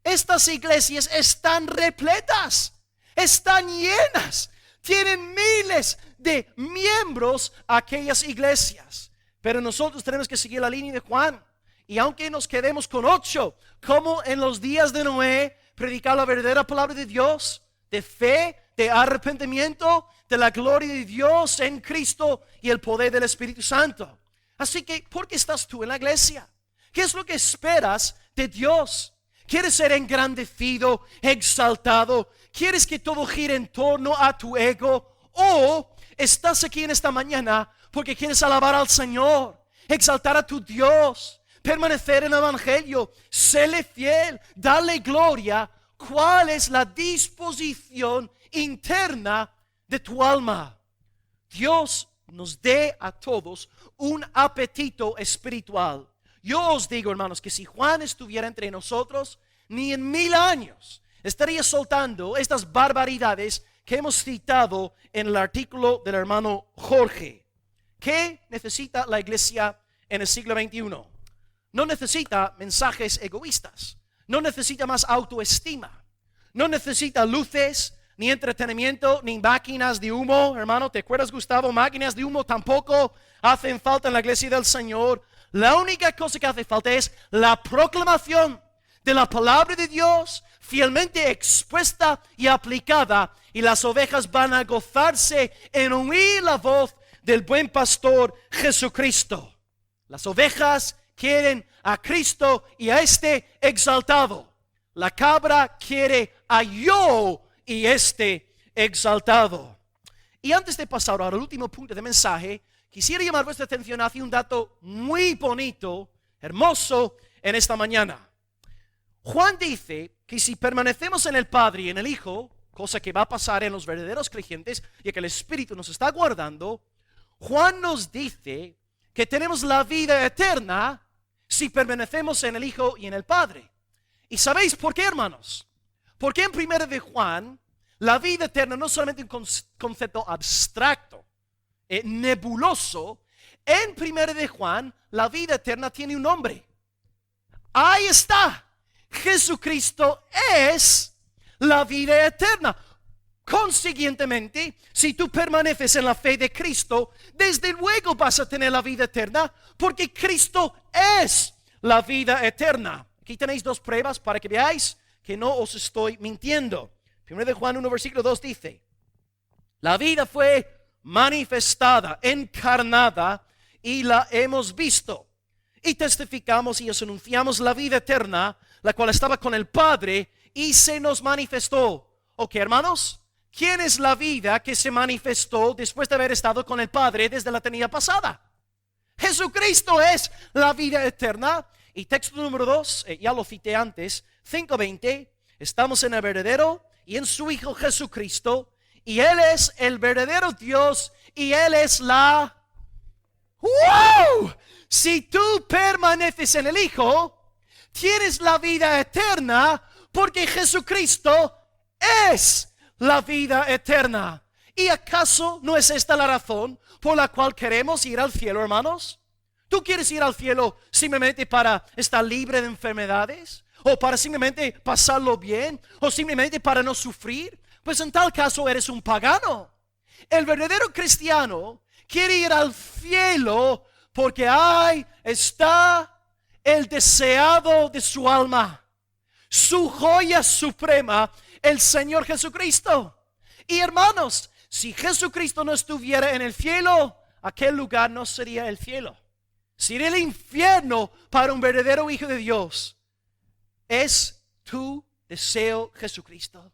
estas iglesias están repletas, están llenas, tienen miles de miembros aquellas iglesias. Pero nosotros tenemos que seguir la línea de Juan. Y aunque nos quedemos con 8, como en los días de Noé, predicar la verdadera palabra de Dios, de fe, de arrepentimiento, de la gloria de Dios en Cristo y el poder del Espíritu Santo. Así que, ¿por qué estás tú en la iglesia? ¿Qué es lo que esperas de Dios? ¿Quieres ser engrandecido, exaltado? ¿Quieres que todo gire en torno a tu ego? ¿O estás aquí en esta mañana porque quieres alabar al Señor, exaltar a tu Dios, permanecer en el Evangelio, serle fiel, darle gloria? ¿Cuál es la disposición interna de tu alma? Dios nos dé a todos un apetito espiritual. Yo os digo, hermanos, que si Juan estuviera entre nosotros, ni en 1000 años estaría soltando estas barbaridades que hemos citado en el artículo del hermano Jorge. ¿Qué necesita la iglesia en el siglo XXI? No necesita mensajes egoístas, no necesita más autoestima, no necesita luces, ni entretenimiento, ni máquinas de humo. Hermano, ¿te acuerdas, Gustavo? Máquinas de humo tampoco hacen falta en la iglesia del Señor. La única cosa que hace falta es la proclamación de la palabra de Dios, fielmente expuesta y aplicada, y las ovejas van a gozarse en oír la voz del buen pastor Jesucristo. Las ovejas quieren a Cristo y a este exaltado. La cabra quiere a yo y este exaltado. Y antes de pasar al último punto de mensaje, quisiera llamar vuestra atención hacia un dato muy bonito, hermoso en esta mañana. Juan dice que si permanecemos en el Padre y en el Hijo, cosa que va a pasar en los verdaderos creyentes, y que el Espíritu nos está guardando, Juan nos dice que tenemos la vida eterna si permanecemos en el Hijo y en el Padre. ¿Y sabéis por qué, hermanos? Porque en 1 de Juan, la vida eterna no es solamente un concepto abstracto, nebuloso. En 1 de Juan, la vida eterna tiene un nombre. Ahí está. Jesucristo es la vida eterna. Consiguientemente, si tú permaneces en la fe de Cristo, desde luego vas a tener la vida eterna, porque Cristo es la vida eterna. Aquí tenéis 2 pruebas para que veáis que no os estoy mintiendo. 1 de Juan 1, versículo 2 dice: la vida fue manifestada, encarnada, y la hemos visto. Y testificamos y os anunciamos la vida eterna, la cual estaba con el Padre y se nos manifestó. Ok, hermanos, ¿quién es la vida que se manifestó después de haber estado con el Padre desde la eternidad pasada? Jesucristo es la vida eterna. Y texto número 2, ya lo cité antes, 5:20, estamos en el verdadero y en su Hijo Jesucristo, y Él es el verdadero Dios y Él es la... ¡Wow! Si tú permaneces en el Hijo, tienes la vida eterna, porque Jesucristo es la vida eterna. ¿Y acaso no es esta la razón por la cual queremos ir al cielo, hermanos? ¿Tú quieres ir al cielo simplemente para estar libre de enfermedades? ¿O para simplemente pasarlo bien? ¿O simplemente para no sufrir? Pues en tal caso eres un pagano. El verdadero cristiano quiere ir al cielo porque ahí está el deseado de su alma, su joya suprema, el Señor Jesucristo. Y hermanos, si Jesucristo no estuviera en el cielo, aquel lugar no sería el cielo. Sería el infierno para un verdadero hijo de Dios. ¿Es tu deseo Jesucristo?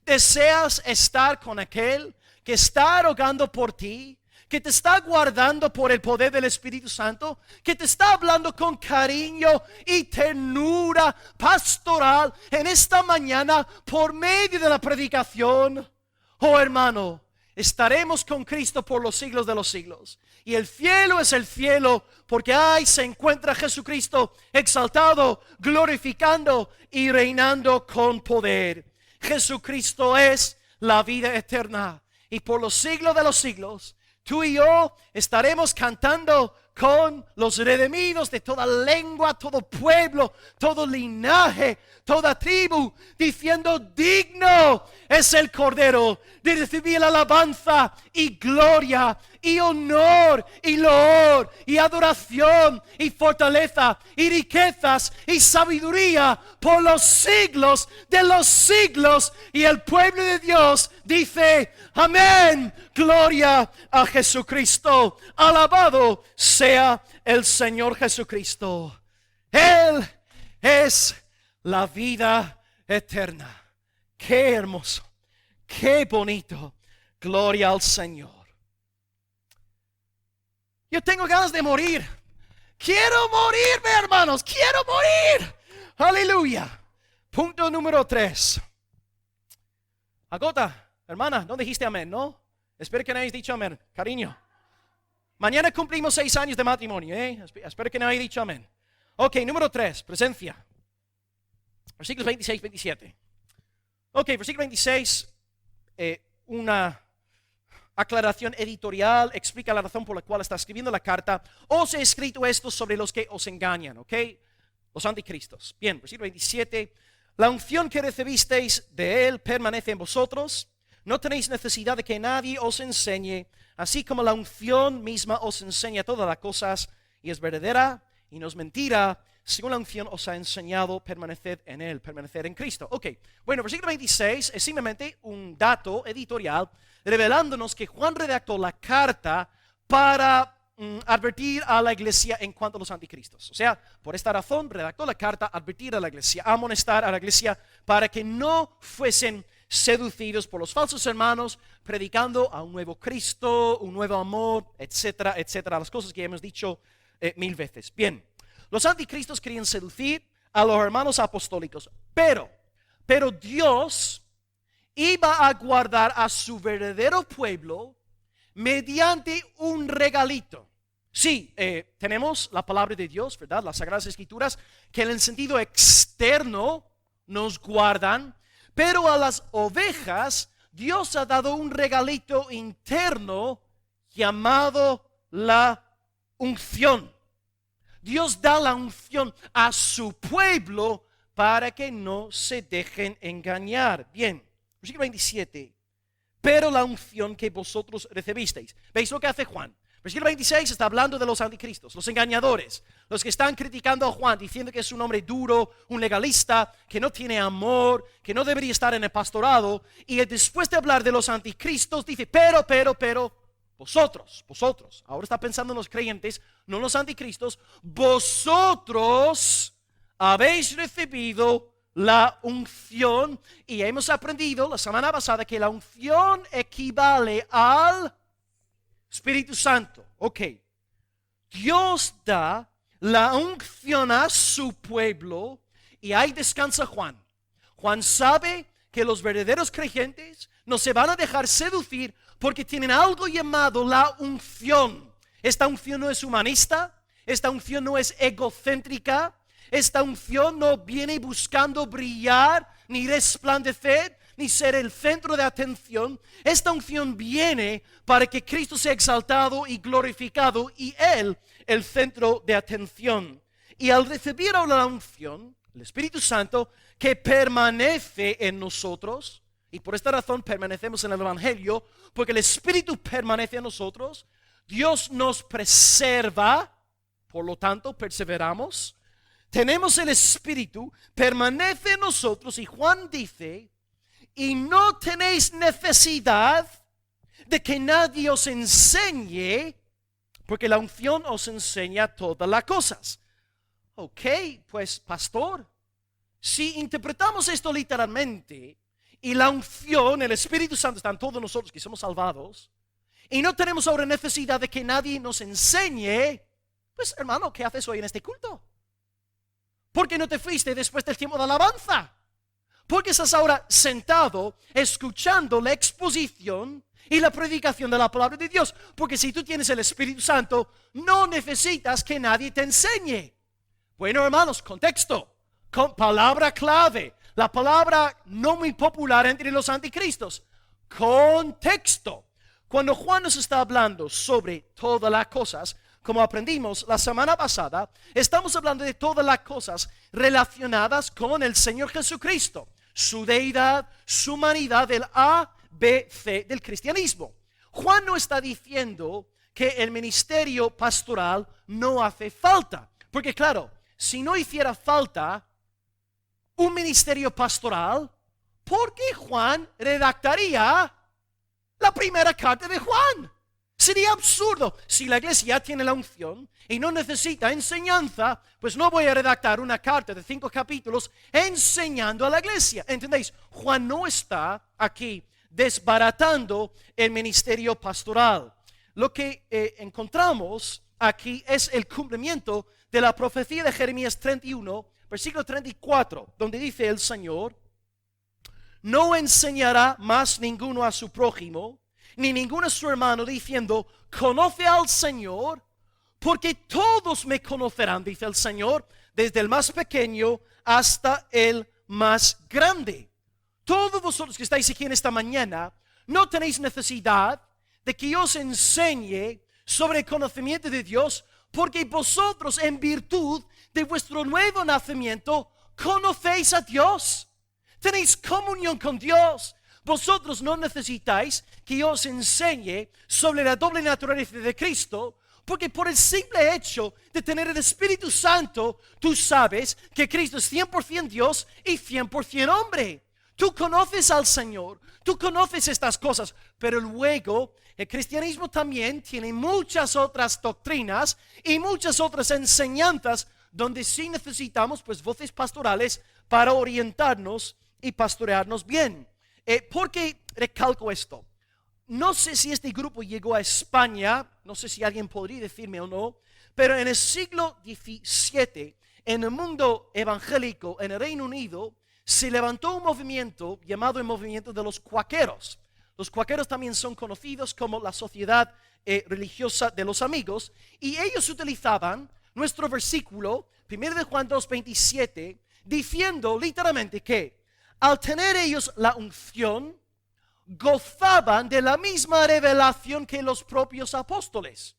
¿Deseas estar con aquel que está rogando por ti, que te está guardando por el poder del Espíritu Santo, que te está hablando con cariño y ternura pastoral en esta mañana por medio de la predicación? Oh, hermano, estaremos con Cristo por los siglos de los siglos. Y el cielo es el cielo porque ahí se encuentra Jesucristo exaltado, glorificando y reinando con poder. Jesucristo es la vida eterna. Y por los siglos de los siglos, tú y yo estaremos cantando con los redimidos de toda lengua, todo pueblo, todo linaje, toda tribu, diciendo: digno es el Cordero de recibir alabanza y gloria y honor y loor y adoración y fortaleza y riquezas y sabiduría por los siglos de los siglos. Y el pueblo de Dios dice: amén, gloria a Jesucristo, alabado sea el Señor Jesucristo. Él es la vida eterna. Qué hermoso, qué bonito. Gloria al Señor. Yo tengo ganas de morir. Quiero morirme, hermanos. Quiero morir. Aleluya. Punto número 3. Agota, hermana, no dijiste amén, ¿no? Espero que no hayas dicho amén, cariño. Mañana cumplimos 6 años de matrimonio, ¿eh? Espero que no hayas dicho amén. Ok, número 3, presencia. Versículos 26, 27. Ok, versículo 26, una aclaración editorial, explica la razón por la cual está escribiendo la carta. Os he escrito esto sobre los que os engañan, ¿ok? Los anticristos. Bien, versículo 27. La unción que recibisteis de él permanece en vosotros. No tenéis necesidad de que nadie os enseñe, así como la unción misma os enseña todas las cosas, y es verdadera y no es mentira. Según la unción os ha enseñado, permaneced en él, permanecer en Cristo. Ok, bueno, versículo 26 es simplemente un dato editorial revelándonos que Juan redactó la carta para advertir a la iglesia en cuanto a los anticristos. O sea, por esta razón redactó la carta, advertir a la iglesia, amonestar a la iglesia para que no fuesen seducidos por los falsos hermanos, predicando a un nuevo Cristo, un nuevo amor, etcétera, etcétera. Las cosas que hemos dicho 1000 veces. Bien, los anticristos querían seducir a los hermanos apostólicos, pero Dios iba a guardar a su verdadero pueblo mediante un regalito. Sí, tenemos la palabra de Dios, ¿verdad? Las Sagradas Escrituras, que en el sentido externo nos guardan, pero a las ovejas Dios ha dado un regalito interno llamado la unción. Dios da la unción a su pueblo para que no se dejen engañar. Bien, versículo 27. Pero la unción que vosotros recibisteis. ¿Veis lo que hace Juan? Versículo 26 está hablando de los anticristos, los engañadores, los que están criticando a Juan, diciendo que es un hombre duro, un legalista, que no tiene amor, que no debería estar en el pastorado. Y después de hablar de los anticristos, dice: pero, vosotros, ahora está pensando en los creyentes, no en los anticristos, vosotros habéis recibido la unción. Y hemos aprendido la semana pasada que la unción equivale al Espíritu Santo. Ok, Dios da la unción a su pueblo y ahí descansa Juan. Juan sabe que los verdaderos creyentes no se van a dejar seducir porque tienen algo llamado la unción. Esta unción no es humanista, esta unción no es egocéntrica, esta unción no viene buscando brillar, ni resplandecer, ni ser el centro de atención. Esta unción viene para que Cristo sea exaltado y glorificado y Él el centro de atención. Y al recibir la unción, el Espíritu Santo, que permanece en nosotros, y por esta razón permanecemos en el Evangelio, porque el Espíritu permanece en nosotros, Dios nos preserva, por lo tanto perseveramos. Tenemos el Espíritu, permanece en nosotros, y Juan dice: y no tenéis necesidad de que nadie os enseñe, porque la unción os enseña todas las cosas. Ok, pues pastor, si interpretamos esto literalmente, y la unción, el Espíritu Santo está en todos nosotros que somos salvados, y no tenemos ahora necesidad de que nadie nos enseñe, pues hermano, ¿qué haces hoy en este culto? ¿Por qué no te fuiste después del tiempo de alabanza? Porque estás ahora sentado escuchando la exposición y la predicación de la palabra de Dios. Porque si tú tienes el Espíritu Santo, no necesitas que nadie te enseñe. Bueno, hermanos, contexto, palabra clave, la palabra no muy popular entre los anticristos. Contexto. Cuando Juan nos está hablando sobre todas las cosas, como aprendimos la semana pasada, estamos hablando de todas las cosas relacionadas con el Señor Jesucristo, su deidad, su humanidad, el A, B, C del cristianismo. Juan no está diciendo que el ministerio pastoral no hace falta, porque claro, si no hiciera falta un ministerio pastoral, ¿por qué Juan redactaría la primera carta de Juan? Sería absurdo. Si la iglesia tiene la unción y no necesita enseñanza, pues no voy a redactar una carta de 5 capítulos enseñando a la iglesia. ¿Entendéis? Juan no está aquí desbaratando el ministerio pastoral. Lo que encontramos aquí es el cumplimiento de la profecía de Jeremías 31, versículo 34, donde dice el Señor: no enseñará más ninguno a su prójimo, ni ninguno a su hermano, diciendo, conoce al Señor, porque todos me conocerán, dice el Señor, desde el más pequeño hasta el más grande. Todos vosotros que estáis aquí en esta mañana, no tenéis necesidad de que yo os enseñe sobre el conocimiento de Dios, porque vosotros, en virtud de vuestro nuevo nacimiento, conocéis a Dios. Tenéis comunión con Dios. Vosotros no necesitáis que yo os enseñe sobre la doble naturaleza de Cristo, porque por el simple hecho de tener el Espíritu Santo, tú sabes que Cristo es 100% Dios y 100% hombre. Tú conoces al Señor, tú conoces estas cosas, pero luego el cristianismo también tiene muchas otras doctrinas y muchas otras enseñanzas donde sí necesitamos pues voces pastorales para orientarnos y pastorearnos bien. ¿Por qué recalco esto? No sé si este grupo llegó a España, no sé si alguien podría decirme o no, pero en el siglo XVII, en el mundo evangélico, en el Reino Unido, se levantó un movimiento llamado el movimiento de los cuáqueros. Los cuáqueros también son conocidos como la sociedad religiosa de los amigos, y ellos utilizaban nuestro versículo, 1 de Juan 2:27, diciendo literalmente que al tener ellos la unción, gozaban de la misma revelación que los propios apóstoles.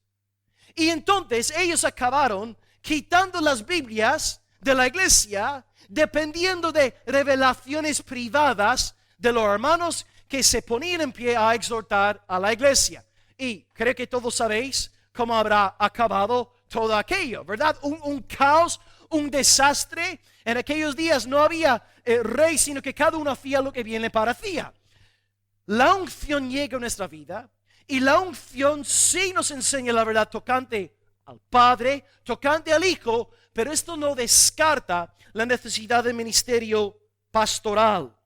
Y entonces ellos acabaron quitando las Biblias de la iglesia, dependiendo de revelaciones privadas de los hermanos que se ponían en pie a exhortar a la iglesia. Y creo que todos sabéis cómo habrá acabado todo aquello, ¿verdad? Un caos, un desastre. En aquellos días no había rey, sino que cada uno hacía lo que bien le parecía. La unción llega a nuestra vida y la unción sí nos enseña la verdad tocante al Padre, tocante al Hijo, pero esto no descarta la necesidad del ministerio pastoral.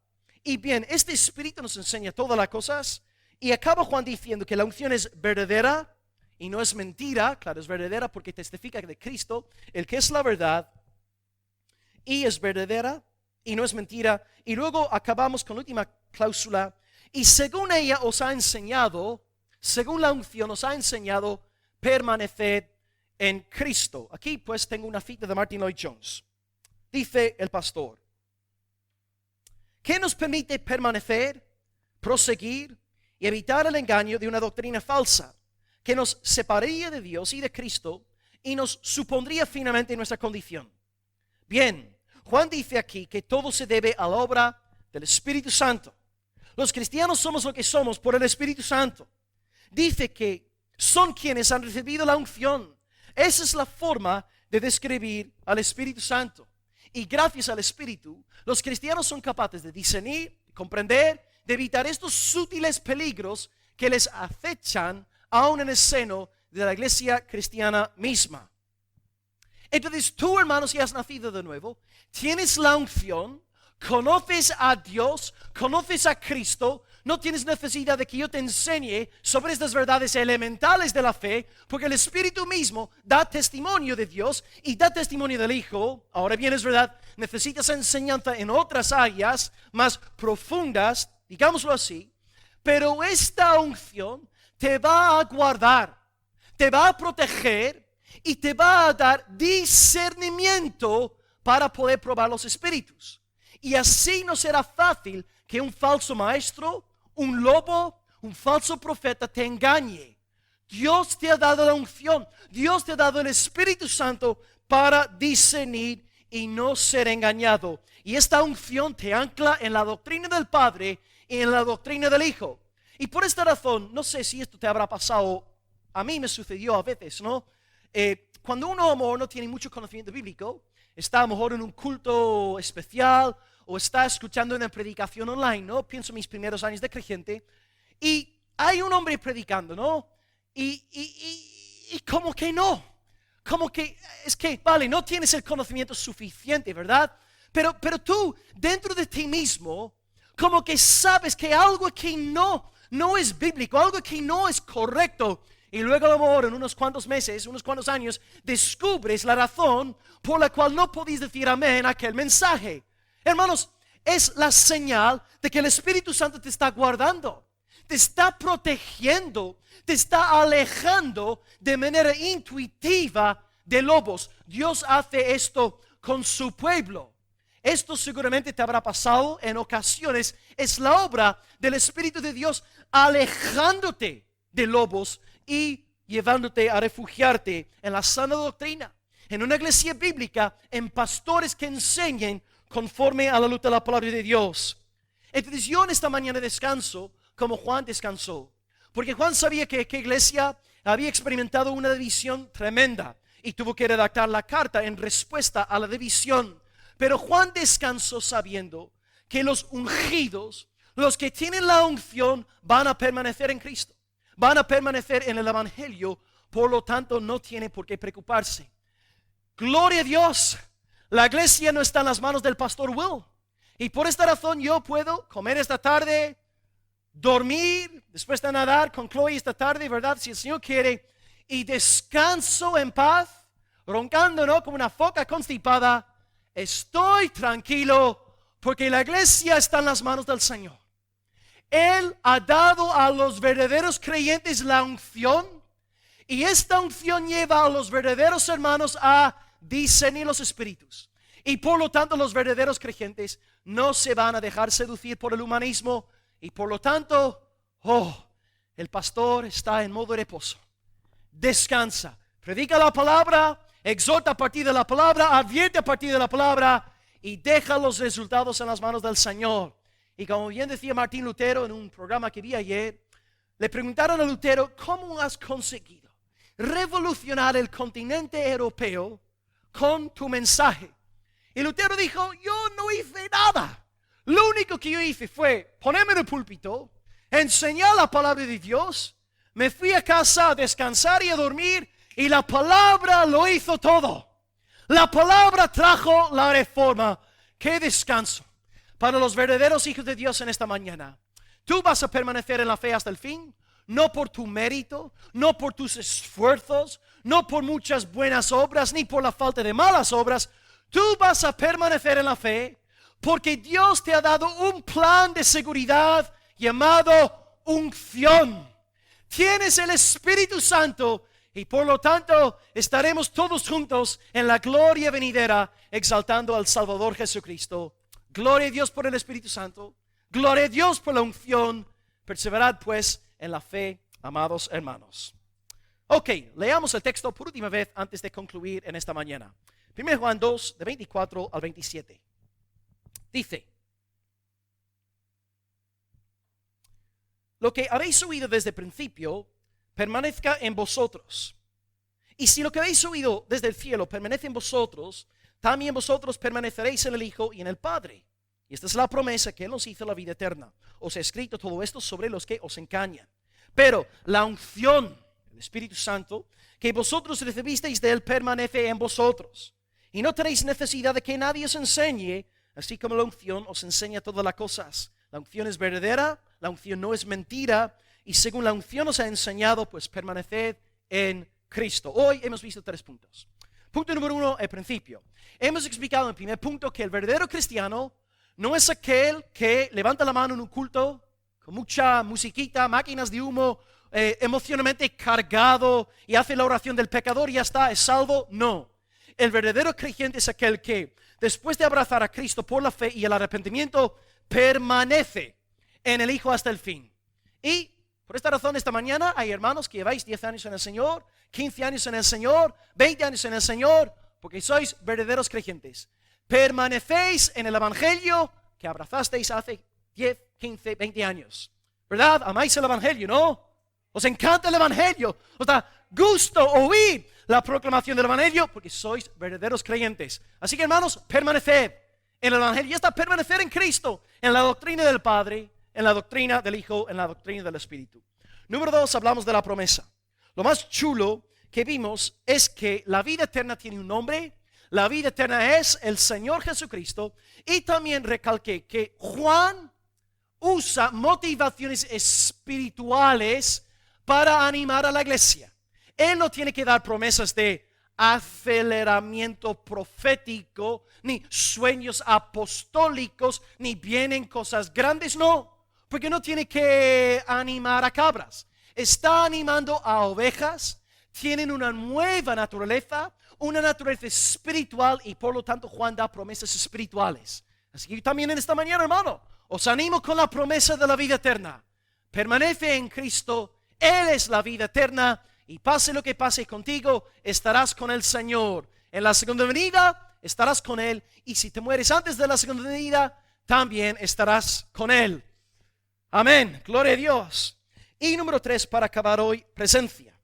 Y bien, este Espíritu nos enseña todas las cosas y acaba Juan diciendo que la unción es verdadera y no es mentira. Claro, es verdadera porque testifica de Cristo, el que es la verdad, y es verdadera y no es mentira. Y luego acabamos con la última cláusula: y según ella os ha enseñado, según la unción os ha enseñado, permaneced en Cristo. Aquí pues tengo una cita de Martin Lloyd Jones. Dice el pastor: ¿qué nos permite permanecer, proseguir y evitar el engaño de una doctrina falsa que nos separaría de Dios y de Cristo y nos supondría finalmente nuestra condición? Bien, Juan dice aquí que todo se debe a la obra del Espíritu Santo. Los cristianos somos lo que somos por el Espíritu Santo. Dice que son quienes han recibido la unción. Esa es la forma de describir al Espíritu Santo. Y gracias al Espíritu, los cristianos son capaces de discernir, de comprender, de evitar estos sutiles peligros que les acechan aún en el seno de la iglesia cristiana misma. Entonces tú, hermano, si has nacido de nuevo, tienes la unción, conoces a Dios, conoces a Cristo, no tienes necesidad de que yo te enseñe sobre estas verdades elementales de la fe, porque el Espíritu mismo da testimonio de Dios y da testimonio del Hijo. Ahora bien, es verdad, necesitas enseñanza en otras áreas más profundas, digámoslo así, pero esta unción te va a guardar, te va a proteger y te va a dar discernimiento para poder probar los espíritus. Y así no será fácil que un falso maestro, un lobo, un falso profeta te engañe. Dios te ha dado la unción. Dios te ha dado el Espíritu Santo para discernir y no ser engañado. Y esta unción te ancla en la doctrina del Padre y en la doctrina del Hijo. Y por esta razón, no sé si esto te habrá pasado, a mí me sucedió a veces, ¿no? Cuando uno a lo mejor no tiene mucho conocimiento bíblico, está a lo mejor en un culto especial o está escuchando una predicación online, ¿no? Pienso en mis primeros años de creyente y hay un hombre predicando, ¿no? Y como que no, como que es que, vale, no tienes el conocimiento suficiente, ¿verdad? Pero tú, dentro de ti mismo, como que sabes que algo aquí no es bíblico, algo aquí no es correcto. Y luego a lo mejor en unos cuantos meses, unos cuantos años, descubres la razón por la cual no podéis decir amén a aquel mensaje. Hermanos, es la señal de que el Espíritu Santo te está guardando, te está protegiendo, te está alejando de manera intuitiva de lobos. Dios hace esto con su pueblo. Esto seguramente te habrá pasado en ocasiones. Es la obra del Espíritu de Dios alejándote de lobos y llevándote a refugiarte en la sana doctrina, en una iglesia bíblica, en pastores que enseñen conforme a la luz de la palabra de Dios. Entonces yo en esta mañana descanso como Juan descansó, porque Juan sabía que iglesia había experimentado una división tremenda y tuvo que redactar la carta en respuesta a la división. Pero Juan descansó sabiendo que los ungidos, los que tienen la unción, van a permanecer en Cristo, van a permanecer en el Evangelio, por lo tanto no tiene por qué preocuparse. Gloria a Dios, la iglesia no está en las manos del pastor Will, y por esta razón yo puedo comer esta tarde, dormir, después de nadar con Chloe esta tarde, ¿verdad? Si el Señor quiere, y descanso en paz, roncando, ¿no? Como una foca constipada. Estoy tranquilo porque la iglesia está en las manos del Señor. Él ha dado a los verdaderos creyentes la unción, y esta unción lleva a los verdaderos hermanos a discernir los espíritus. Y por lo tanto los verdaderos creyentes no se van a dejar seducir por el humanismo. Y por lo tanto, el pastor está en modo de reposo. Descansa, predica la palabra, exhorta a partir de la palabra, advierte a partir de la palabra y deja los resultados en las manos del Señor. Y como bien decía Martín Lutero en un programa que vi ayer, le preguntaron a Lutero: ¿cómo has conseguido revolucionar el continente europeo con tu mensaje? Y Lutero dijo: yo no hice nada. Lo único que yo hice fue ponerme en el púlpito, enseñar la palabra de Dios, me fui a casa a descansar y a dormir, y la palabra lo hizo todo. La palabra trajo la reforma. ¡Qué descanso para los verdaderos hijos de Dios en esta mañana! Tú vas a permanecer en la fe hasta el fin, no por tu mérito, no por tus esfuerzos, no por muchas buenas obras, ni por la falta de malas obras. Tú vas a permanecer en la fe porque Dios te ha dado un plan de seguridad llamado unción. Tienes el Espíritu Santo y por lo tanto estaremos todos juntos en la gloria venidera exaltando al Salvador Jesucristo. Gloria a Dios por el Espíritu Santo. Gloria a Dios por la unción. Perseverad pues en la fe, amados hermanos. Ok, leamos el texto por última vez antes de concluir en esta mañana. 1 Juan 2, de 24 al 27. Dice: lo que habéis oído desde el principio permanezca en vosotros. Y si lo que habéis oído desde el cielo permanece en vosotros, también vosotros permaneceréis en el Hijo y en el Padre. Y esta es la promesa que Él nos hizo, la vida eterna. Os he escrito todo esto sobre los que os engañan. Pero la unción, el Espíritu Santo, que vosotros recibisteis de Él permanece en vosotros. Y no tenéis necesidad de que nadie os enseñe, así como la unción os enseña todas las cosas. La unción es verdadera, la unción no es mentira, y según la unción os ha enseñado, pues permaneced en Cristo. Hoy hemos visto 3 puntos. Punto número 1, el principio. Hemos explicado en el primer punto que el verdadero cristiano no es aquel que levanta la mano en un culto con mucha musiquita, máquinas de humo, emocionalmente cargado y hace la oración del pecador y ya está, es salvo. No. El verdadero creyente es aquel que, después de abrazar a Cristo por la fe y el arrepentimiento, permanece en el Hijo hasta el fin. Y Por esta razón, esta mañana hay hermanos que lleváis 10 años en el Señor, 15 años en el Señor, 20 años en el Señor, porque sois verdaderos creyentes. Permanecéis en el Evangelio que abrazasteis hace 10, 15, 20 años. ¿Verdad? Amáis el Evangelio, ¿no? Os encanta el Evangelio. Os da gusto oír la proclamación del Evangelio porque sois verdaderos creyentes. Así que, hermanos, permaneced en el Evangelio. Y hasta permanecer en Cristo, en la doctrina del Padre, en la doctrina del Hijo, en la doctrina del Espíritu. Número 2, hablamos de la promesa. Lo más chulo que vimos es que la vida eterna tiene un nombre. La vida eterna es el Señor Jesucristo. Y también recalqué que Juan usa motivaciones espirituales para animar a la iglesia. Él no tiene que dar promesas de aceleramiento profético, ni sueños apostólicos, ni vienen cosas grandes, no, porque no tiene que animar a cabras. Está animando a ovejas, tienen una nueva naturaleza, una naturaleza espiritual, y por lo tanto Juan da promesas espirituales. Así que también en esta mañana, hermano, os animo con la promesa de la vida eterna. Permanece en Cristo, Él es la vida eterna, y pase lo que pase contigo, estarás con el Señor. En la segunda venida estarás con Él, y si te mueres antes de la segunda venida, también estarás con Él. Amén, gloria a Dios. Y número 3, para acabar hoy, presencia.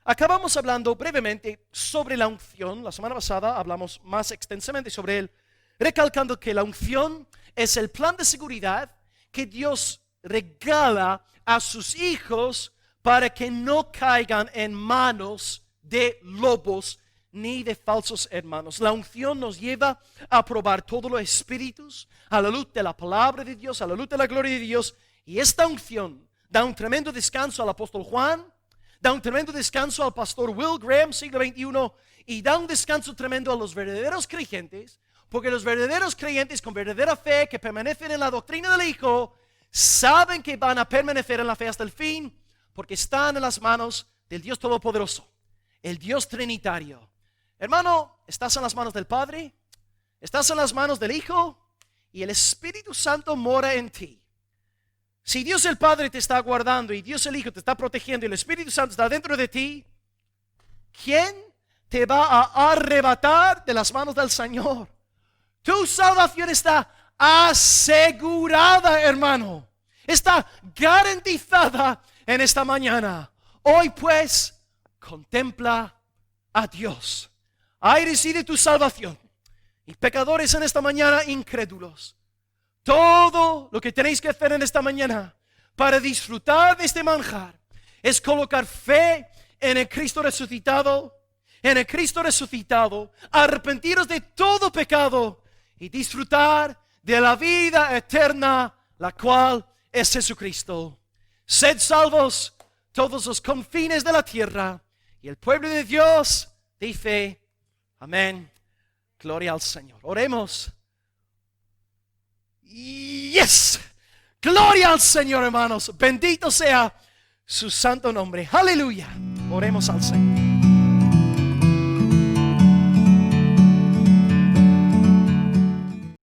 Acabamos hablando brevemente sobre la unción. La semana pasada hablamos más extensamente sobre él, recalcando que la unción es el plan de seguridad que Dios regala a sus hijos para que no caigan en manos de lobos ni de falsos hermanos. La unción nos lleva a probar todos los espíritus a la luz de la palabra de Dios, a la luz de la gloria de Dios. Y esta unción da un tremendo descanso al apóstol Juan, da un tremendo descanso al pastor Will Graham, siglo XXI, y da un descanso tremendo a los verdaderos creyentes, porque los verdaderos creyentes con verdadera fe que permanecen en la doctrina del Hijo, saben que van a permanecer en la fe hasta el fin, porque están en las manos del Dios Todopoderoso, el Dios Trinitario. Hermano, estás en las manos del Padre, estás en las manos del Hijo, y el Espíritu Santo mora en ti. Si Dios el Padre te está guardando y Dios el Hijo te está protegiendo y el Espíritu Santo está dentro de ti, ¿quién te va a arrebatar de las manos del Señor? Tu salvación está asegurada, hermano. Está garantizada en esta mañana. Hoy pues, contempla a Dios. Ahí reside tu salvación. Y pecadores en esta mañana incrédulos, todo lo que tenéis que hacer en esta mañana para disfrutar de este manjar es colocar fe en el Cristo resucitado, arrepentiros de todo pecado y disfrutar de la vida eterna, la cual es Jesucristo. Sed salvos todos los confines de la tierra. Y el pueblo de Dios dice, amén, gloria al Señor. Oremos. Yes, gloria al Señor, hermanos. Bendito sea su santo nombre. Aleluya. Oremos al Señor.